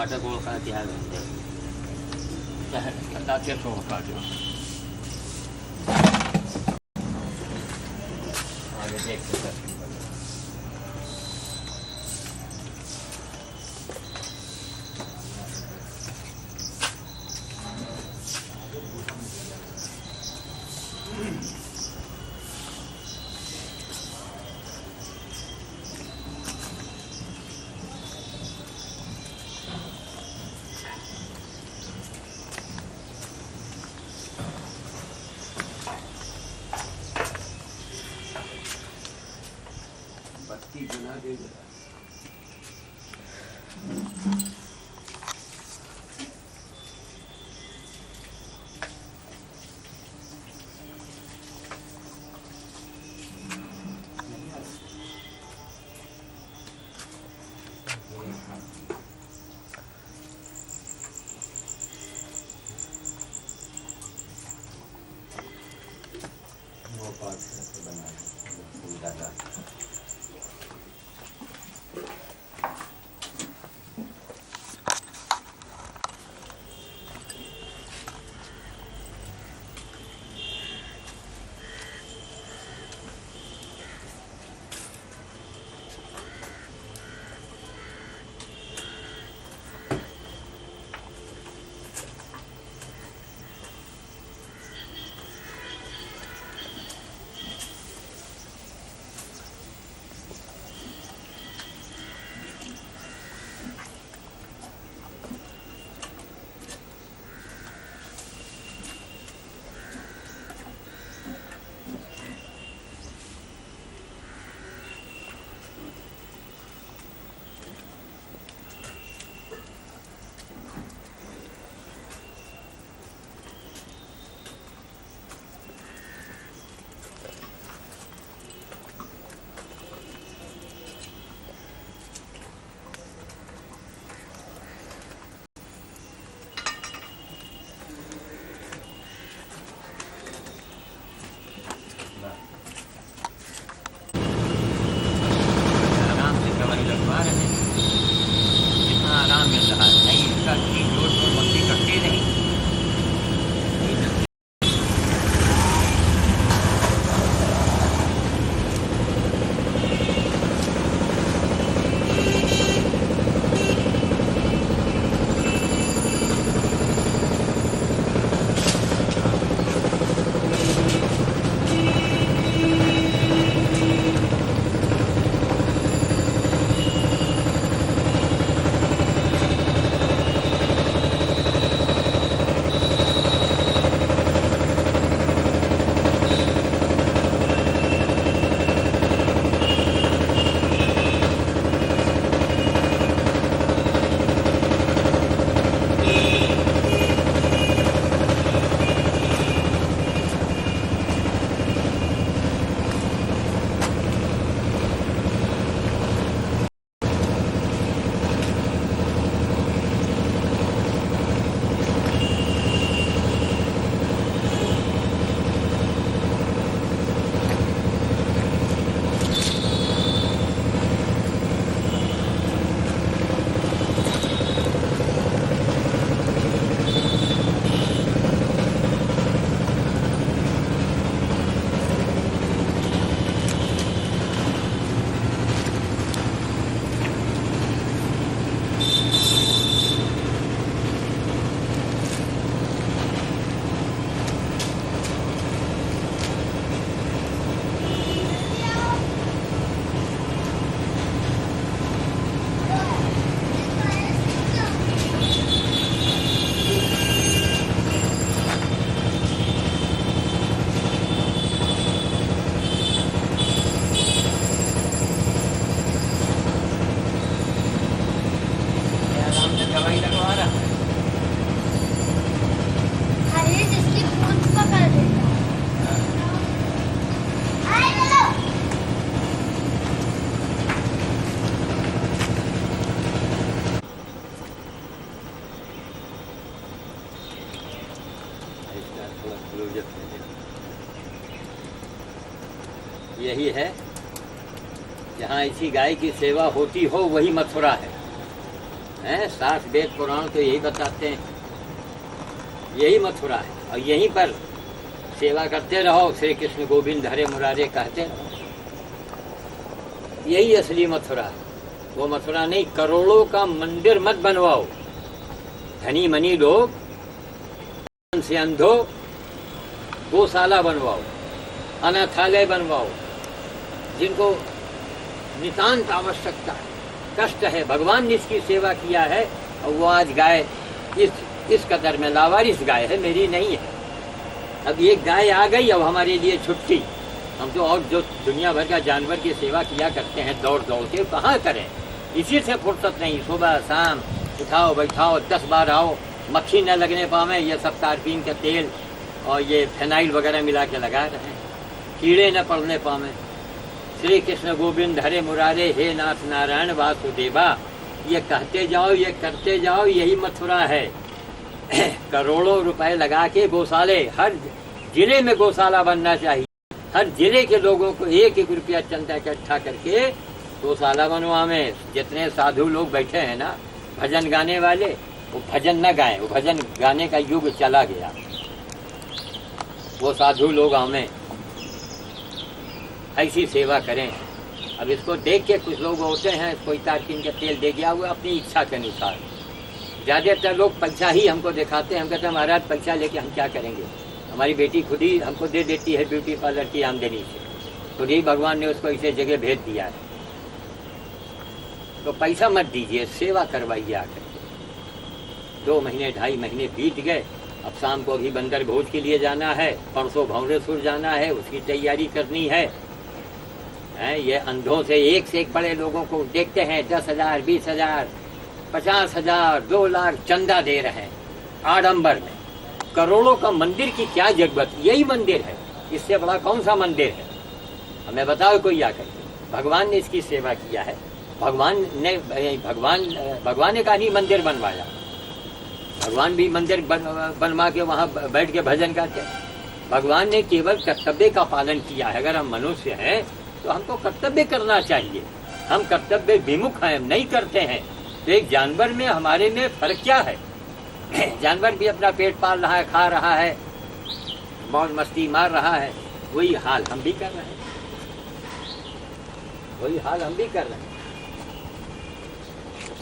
टमाटर गोल का क्या बनते हैं के सो का जो आगे देखते हैं। बत्ती जला दे आराम मिल रहा है नहीं इसका जोर शोर मस्ती करते नहीं। दवाई लगवा रहा है। अरे जिसकी पूंछ पकड़ लेता आए चलो यही है जहाँ ऐसी गाय की सेवा होती हो वही मथुरा है। हैं। शास्त्र वेद पुराण तो यही बताते हैं, यही मथुरा है। और यहीं पर सेवा करते रहो, श्री कृष्ण गोविंद हरे मुरारे कहते रहो, यही असली मथुरा है। वो मथुरा नहीं, करोड़ों का मंदिर मत बनवाओ। धनी मनी लोग से अंधो गौशाला बनवाओ, अनाथालय बनवाओ, जिनको नितांत आवश्यकता है, कष्ट है, भगवान ने इसकी सेवा किया है और वो आज गाय इस कदर में लावारिस गाय है, मेरी नहीं है। अब ये गाय आ गई, अब हमारे लिए छुट्टी। हम तो और जो दुनिया भर का जानवर की सेवा किया करते हैं दौड़ दौड़ के, कहाँ करें, इसी से फुर्सत नहीं। सुबह शाम उठाओ बैठाओ, 10 बार आओ, मक्खी न लगने पावे, ये सब तारपीन का तेल और ये फेनाइल वगैरह मिला के लगा रहे हैं, कीड़े न पड़ने पावे। श्री कृष्ण गोविंद हरे मुरारे, हे नाथ नारायण वासुदेवा, ये कहते जाओ, ये करते जाओ, यही मथुरा है। करोड़ों रुपए लगा के गौशाले, हर जिले में गौशाला बनना चाहिए। हर जिले के लोगों को 1-1 रुपया चंदा इकट्ठा करके गौशाला बनवावे। जितने साधु लोग बैठे हैं ना भजन गाने वाले, वो भजन न गाएं, वो भजन गाने का युग चला गया। वो साधु लोग हमें ऐसी सेवा करें। अब इसको देख के कुछ लोग होते हैं, कोई तारपीन का तेल दे गया, वो अपनी इच्छा के अनुसार। ज़्यादातर लोग पैसा ही हमको दिखाते हैं। हम कहते हैं महाराज पैसा लेके हम क्या करेंगे, हमारी बेटी खुद ही हमको दे देती है ब्यूटी पार्लर की आमदनी से, खुद ही भगवान ने उसको इसे जगह भेज दिया है। तो पैसा मत दीजिए, सेवा करवाइए आकर। 2 महीने 2.5 महीने बीत गए, अब शाम को भी बंदर भोज के लिए जाना है, परसों भंवरेश्वर जाना है, उसकी तैयारी करनी है। ये अंधों से एक बड़े लोगों को देखते हैं 10,000, 20,000, 50,000, 2 लाख चंदा दे रहे हैं आडंबर में। करोड़ों का मंदिर की क्या जरूरत, यही मंदिर है, इससे बड़ा कौन सा मंदिर है, हमें बताओ कोई आकर। भगवान ने इसकी सेवा किया है, भगवान ने कहा नहीं मंदिर बनवाया, भगवान भी मंदिर बनवा के वहाँ बैठ के भजन गाते हैं। भगवान ने केवल कर्तव्य का पालन किया है। अगर हम मनुष्य हैं तो हमको कर्तव्य करना चाहिए। हम कर्तव्य विमुख हैं, नहीं करते हैं। तो एक जानवर में हमारे में फर्क क्या है? जानवर भी अपना पेट पाल रहा है, खा रहा है, मौज मस्ती मार रहा है, वही हाल हम भी कर रहे हैं, वही हाल हम भी कर रहे हैं।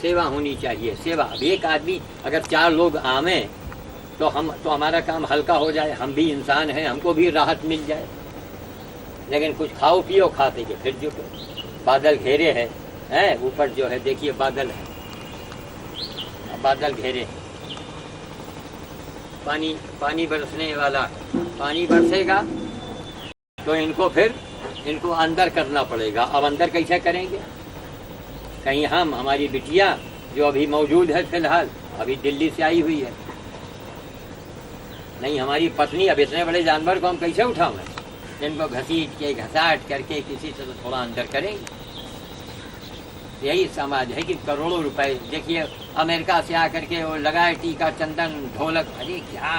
सेवा होनी चाहिए, सेवा। अब एक आदमी अगर 4 लोग आवे तो हमारा काम हल्का हो जाए, हम भी इंसान हैं, हमको भी राहत मिल जाए। लेकिन कुछ खाओ पियो, खाते के फिर जो बादल घेरे हैं, ऊपर जो है देखिए बादल है, बादल घेरे, पानी बरसने वाला, पानी बरसेगा तो इनको अंदर करना पड़ेगा। अब अंदर कैसे करेंगे? कहीं हमारी बिटिया जो अभी मौजूद है फिलहाल, अभी दिल्ली से आई हुई है, नहीं हमारी पत्नी, अब इतने बड़े जानवर को हम कैसे उठाएं? इनको घसीट के घसाट करके किसी से तो थोड़ा अंदर करेंगे। यही समाज है कि करोड़ों रुपए, देखिए अमेरिका से आकर के वो लगाए टीका चंदन ढोलक, अरे क्या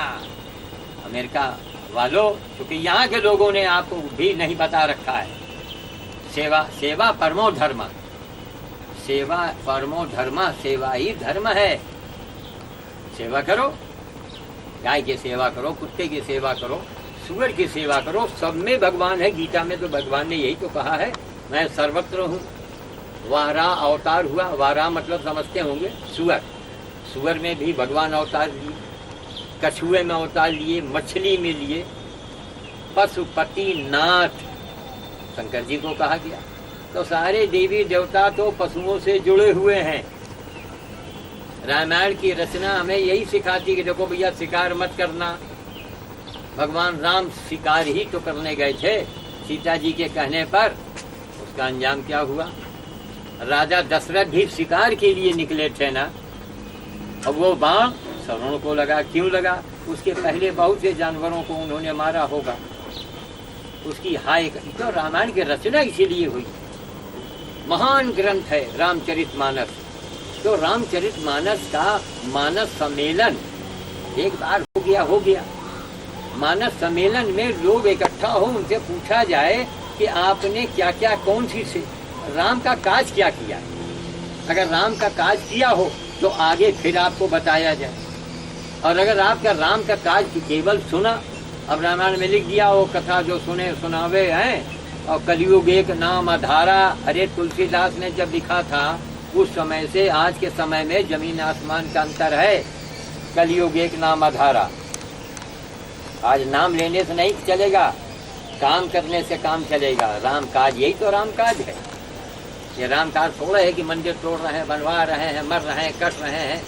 अमेरिका वालों, क्योंकि यहाँ के लोगों ने आपको भी नहीं बता रखा है। सेवा परमो धर्म, सेवा परमो धर्म, सेवा ही धर्म है। सेवा करो, गाय की सेवा करो, कुत्ते की सेवा करो, सूअर की सेवा करो, सब में भगवान है। गीता में तो भगवान ने यही तो कहा है, मैं सर्वत्र हूँ। वारा अवतार हुआ, वारा मतलब समझते होंगे सूअर में भी भगवान अवतार लिए, कछुए में अवतार लिए, मछली में लिए, पशुपति नाथ शंकर जी को कहा गया। तो सारे देवी देवता तो पशुओं से जुड़े हुए हैं। रामायण की रचना हमें यही सिखाती कि देखो भैया शिकार मत करना। भगवान राम शिकार ही तो करने गए थे सीता जी के कहने पर, उसका अंजाम क्या हुआ? राजा दशरथ भी शिकार के लिए निकले थे ना, अब वो बाण श्रवण को लगा। क्यों लगा? उसके पहले बहुत से जानवरों को उन्होंने मारा होगा। उसकी हाय तो रामायण की रचना इसीलिए हुई। महान ग्रंथ है रामचरितमानस। तो रामचरितमानस का मानस सम्मेलन एक बार हो गया। मानस सम्मेलन में लोग इकट्ठा हो, उनसे पूछा जाए कि आपने क्या क्या, कौन सी से राम का काज क्या किया। अगर राम का काज किया हो तो आगे फिर आपको बताया जाए। और अगर आपका राम का काज केवल सुना, अब रामायण में लिख दिया वो कथा जो सुने सुनावे हैं, और कलयुग एक नाम आधारा। अरे तुलसीदास ने जब लिखा था उस समय से आज के समय में जमीन आसमान का अंतर है। कलयुग एक नाम आधारा। आज नाम लेने से नहीं चलेगा, काम करने से काम चलेगा। राम काज, यही तो राम काज है। ये राम काज थोड़ा है कि मंदिर तोड़ रहे हैं, बनवा रहे हैं, मर रहे हैं, कट रहे हैं,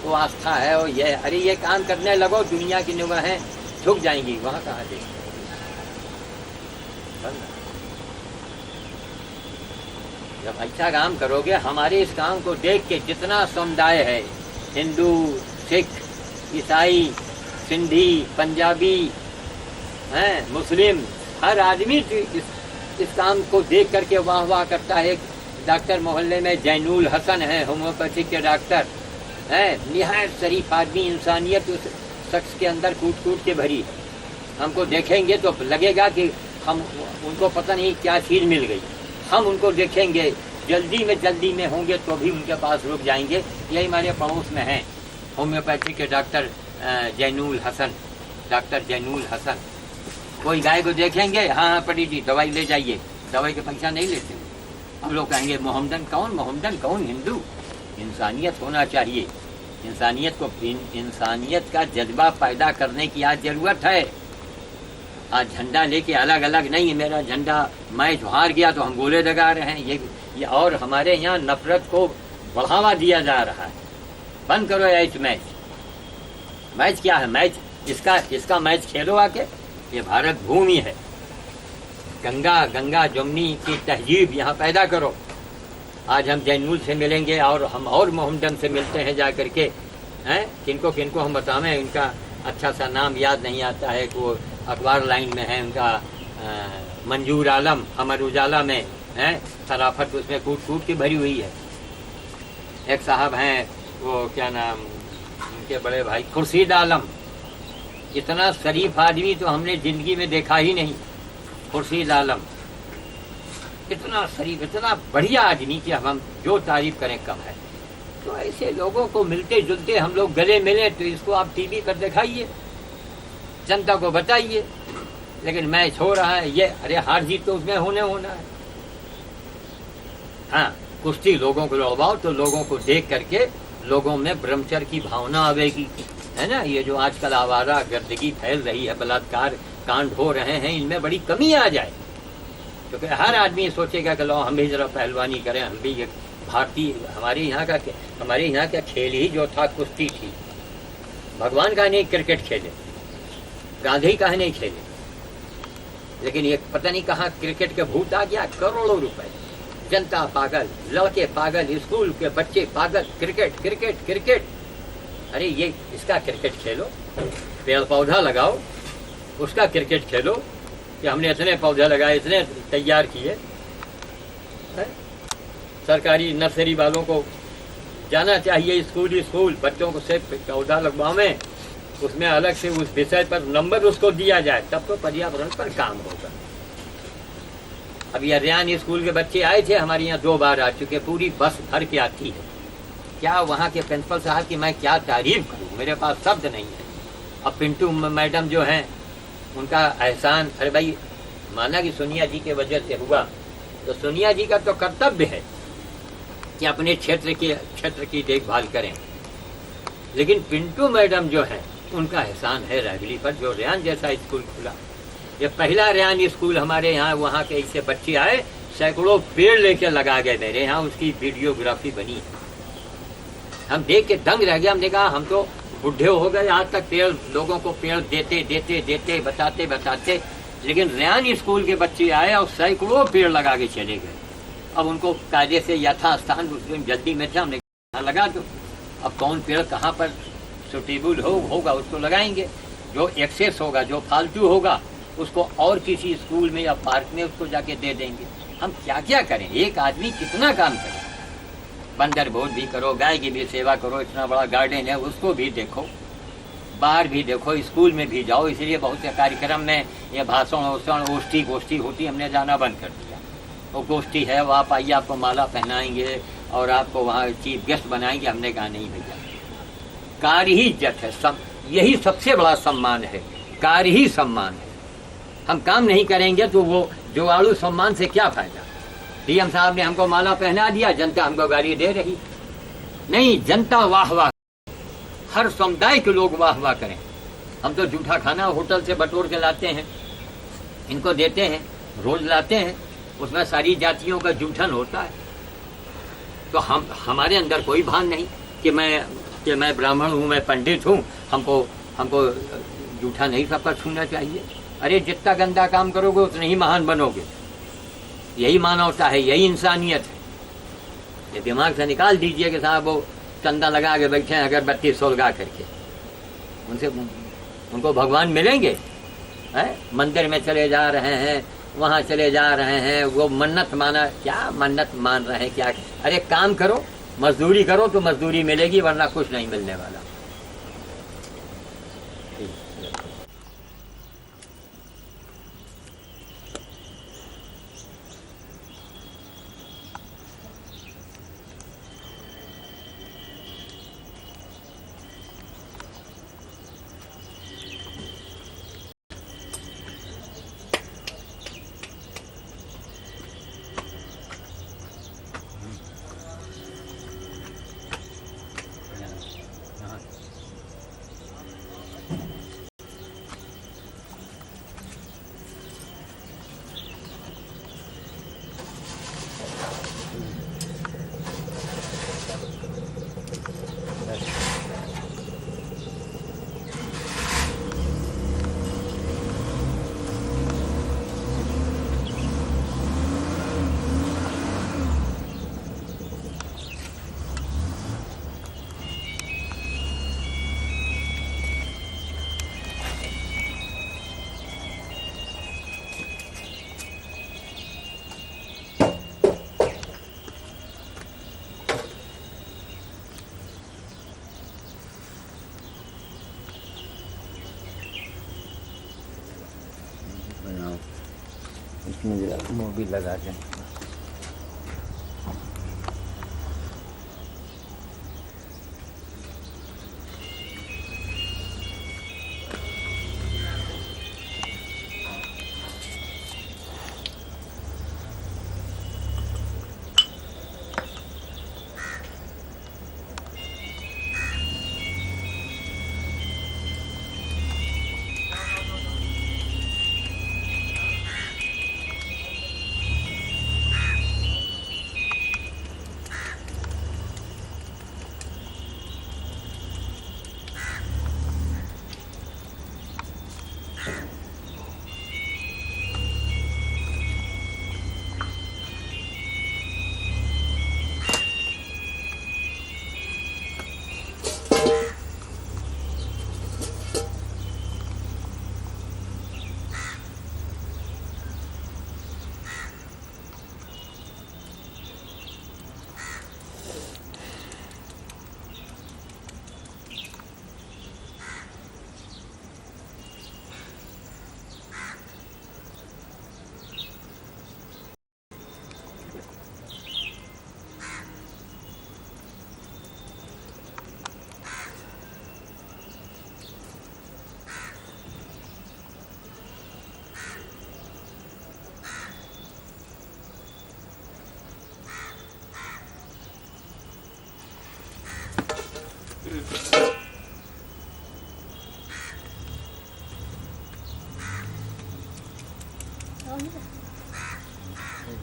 वो आस्था है। और ये अरे ये काम करने लगो, दुनिया की निगाहें झुक जाएंगी। वहाँ कहाँ देखते? जब अच्छा काम करोगे, हमारे इस काम को देख के जितना समुदाय है, हिंदू, सिख, ईसाई, सिंधी, पंजाबी हैं, मुस्लिम, हर आदमी इस काम को देख करके वाह वाह करता है। डॉक्टर मोहल्ले में जैनुल हसन है, होम्योपैथिक के डॉक्टर हैं, निहायत शरीफ आदमी। इंसानियत उस शख्स के अंदर कूट कूट के भरी है। हमको देखेंगे तो लगेगा कि हम उनको पता नहीं क्या चीज़ मिल गई। हम उनको देखेंगे, जल्दी में होंगे तो भी उनके पास रुक जाएंगे। यही हमारे पड़ोस में हैं होम्योपैथी के डॉक्टर जैनुल हसन, डॉक्टर जैनुल हसन। कोई गाय को देखेंगे, हाँ पड़ी जी दवाई ले जाइए, दवाई के पैसा नहीं लेते। हम लोग कहेंगे मोहम्मदन कौन, हिंदू। इंसानियत होना चाहिए। इंसानियत का जज्बा पैदा करने की आज जरूरत है। आज झंडा लेके अलग अलग नहीं, मेरा झंडा मैच हार गया तो हम गोले लगा रहे हैं। ये और हमारे यहाँ नफरत को बढ़ावा दिया जा रहा है। बंद करो ऐसे मैच क्या है? मैच इसका मैच खेलो आके। ये भारत भूमि है, गंगा जमुनी की तहजीब यहाँ पैदा करो। आज हम जैनुल से मिलेंगे और हम और मोहम्मदन से मिलते हैं जा करके, हैं किनको हम बतावें। उनका अच्छा सा नाम याद नहीं आता है कि वो अखबार लाइन में है। उनका मंजूर आलम अमर उजाला में है, शराफत उसमें कूट की भरी हुई है। एक साहब हैं, वो क्या नाम उनके बड़े भाई, खुर्शीद आलम। इतना शरीफ आदमी तो हमने जिंदगी में देखा ही नहीं। खुर्शीद आलम इतना शरीफ, इतना बढ़िया आदमी कि हम जो तारीफ करें कम है। तो ऐसे लोगों को मिलते जुलते हम लोग गले मिले तो इसको आप टीवी पर दिखाइए, जनता को बताइए। लेकिन मैच हो रहा है, ये अरे हार जीत तो उसमें होना है। हाँ, कुश्ती लोगों को लड़वाओ तो लोगों को देख करके लोगों में ब्रह्मचर्य की भावना आवेगी, है ना। ये जो आजकल आवारा गर्दगी फैल रही है, बलात्कार कांड हो रहे हैं, इनमें बड़ी कमी आ जाए। क्योंकि हर आदमी सोचेगा कि लो हम भी जरा पहलवानी करें, हम भी भारतीय। हमारे यहाँ का खेल ही जो था कुश्ती थी। भगवान का नहीं क्रिकेट खेले, गांधी का नहीं खेले, लेकिन ये पता नहीं कहाँ क्रिकेट के भूत आ गया। करोड़ों रुपए, जनता पागल, लड़के पागल, स्कूल के बच्चे पागल, क्रिकेट। अरे ये इसका क्रिकेट खेलो, पेड़ पौधा लगाओ, उसका क्रिकेट खेलो कि हमने इतने पौधे लगाए, इतने तैयार किए। सरकारी नर्सरी वालों को जाना चाहिए स्कूल बच्चों को सिर्फ पौधा लगवावें, उसमें अलग से उस विषय पर नंबर उसको दिया जाए, तब तो पर्यावरण पर काम होगा। अब ये रियान स्कूल के बच्चे आए थे हमारे यहाँ, 2 बार आ चुके, पूरी बस भर के आती है। क्या वहाँ के प्रिंसिपल साहब की मैं क्या तारीफ करूँ, मेरे पास शब्द नहीं है। अब पिंटू मैडम जो हैं, उनका एहसान, अरे भाई माना कि सोनिया जी के वजह से हुआ, तो सोनिया जी का तो कर्तव्य है कि अपने क्षेत्र की देखभाल करें। लेकिन पिंटू मैडम जो है, उनका एहसान है रायबली पर, जो रियान जैसा स्कूल खुला। ये पहला रियान स्कूल हमारे यहाँ, वहाँ के ऐसे बच्चे आए, सैकड़ों पेड़ लेके लगा गए। मेरे यहाँ उसकी वीडियोग्राफी बनी है। हम देख के दंग रह गया। हमने कहा हम तो बुढ़े हो गए, आज तक पेड़ लोगों को पेड़ देते बताते, लेकिन रियान स्कूल के बच्चे आए और सैकड़ों पेड़ लगा के चले गए। अब उनको कायदे से यथास्थान जल्दी में थे, हमने कहा लगा दो। अब कौन पेड़ कहाँ पर सुटेबल होगा उसको लगाएंगे, जो एक्सेस होगा, जो फालतू होगा, उसको और किसी स्कूल में या पार्क में उसको जाके दे देंगे। हम क्या क्या करें, एक आदमी कितना काम करे। बंदर भोज भी करो, गाय की भी सेवा करो, इतना बड़ा गार्डन है उसको भी देखो, बाहर भी देखो, स्कूल में भी जाओ। इसलिए बहुत से कार्यक्रम में ये भाषण गोष्ठी होती, हमने जाना बंद कर दिया। वो गोष्ठी है, वो आप आइए, आपको माला पहनाएंगे, और आपको वहाँ चीफ गेस्ट बनाएंगे। हमने कहा नहीं भैया, कार्य ही इज्जत है, यही सबसे बड़ा सम्मान है, कार्य ही सम्मान है। हम काम नहीं करेंगे तो वो जुगाड़ू सम्मान से क्या फायदा। डीएम साहब ने हमको माला पहना दिया, जनता हमको गाली दे रही। नहीं, जनता वाह वाह, हर समुदाय के लोग वाह वाह करें। हम तो जूठा खाना होटल से बटोर के लाते हैं, इनको देते हैं, रोज लाते हैं, उसमें सारी जातियों का जूठन होता है। तो हमारे अंदर कोई भान नहीं कि मैं ब्राह्मण हूँ, मैं पंडित हूँ, हमको जूठा नहीं सबका छूना चाहिए। अरे जितना गंदा काम करोगे उतने ही महान बनोगे। यही मानवता है, यही इंसानियत है। ये दिमाग से निकाल दीजिए कि साहब वो चंदा लगा के बैठे हैं अगरबत्ती सुलगा करके, उनको भगवान मिलेंगे? मंदिर में चले जा रहे हैं, वहाँ चले जा रहे हैं, वो मन्नत माना, क्या मन्नत मान रहे हैं क्या? अरे काम करो, मजदूरी करो तो मजदूरी मिलेगी, वरना कुछ नहीं मिलने वाला। इसमें मोबिल लगा दें।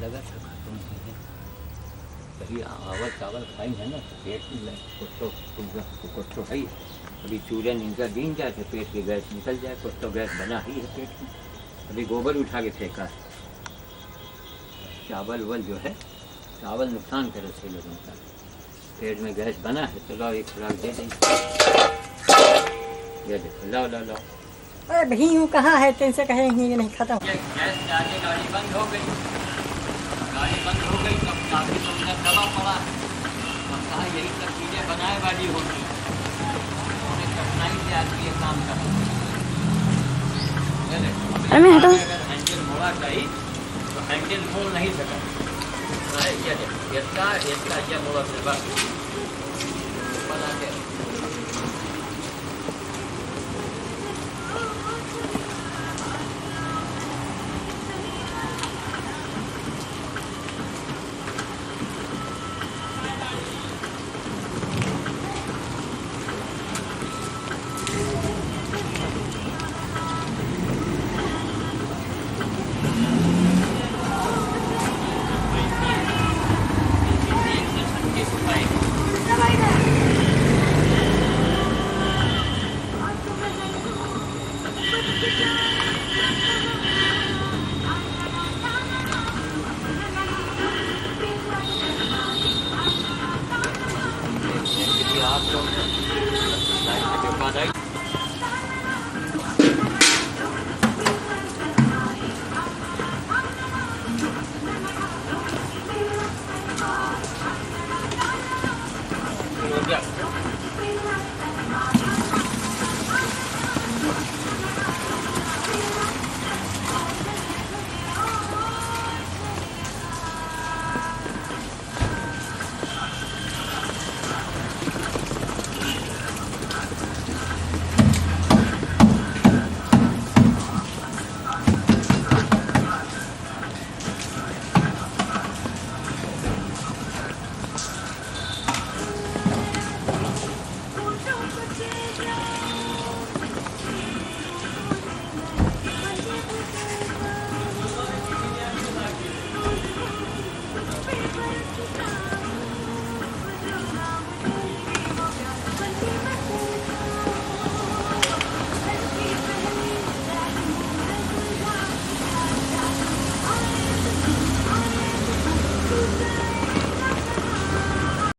लगा था तुम कभी आवल चावल खाई है ना तो पेट में कुछ तो है ही। अभी चूरन इनका दिन जाए तो पेट की गैस निकल जाए, कुछ तो गैस बना ही है पेट में। अभी गोबर उठा के फेंका। चावल वल जो है, चावल नुकसान करे से लोगों का, पेट में गैस बना है तो लाओ एक खुराक दे देंगे। ये देखो, लाओ लाओ लाओ। अरे भी यूँ कहाँ है, तेन से कहेंगे ये नहीं खत्म। गैस डालने गाड़ी बंद हो गई, गाड़ी बंद हो गई तो काफी तो अंदर दबा पड़ा। अब कहा यही सब चीज़ें बनाए वाली होती हैं, उन्हें कठिनाई से आदमी ये काम करता है। अगर हैंडल मोड़ा चाहिए तो हैंडल मोड़ नहीं सका। Esta ya no va a observar. Para que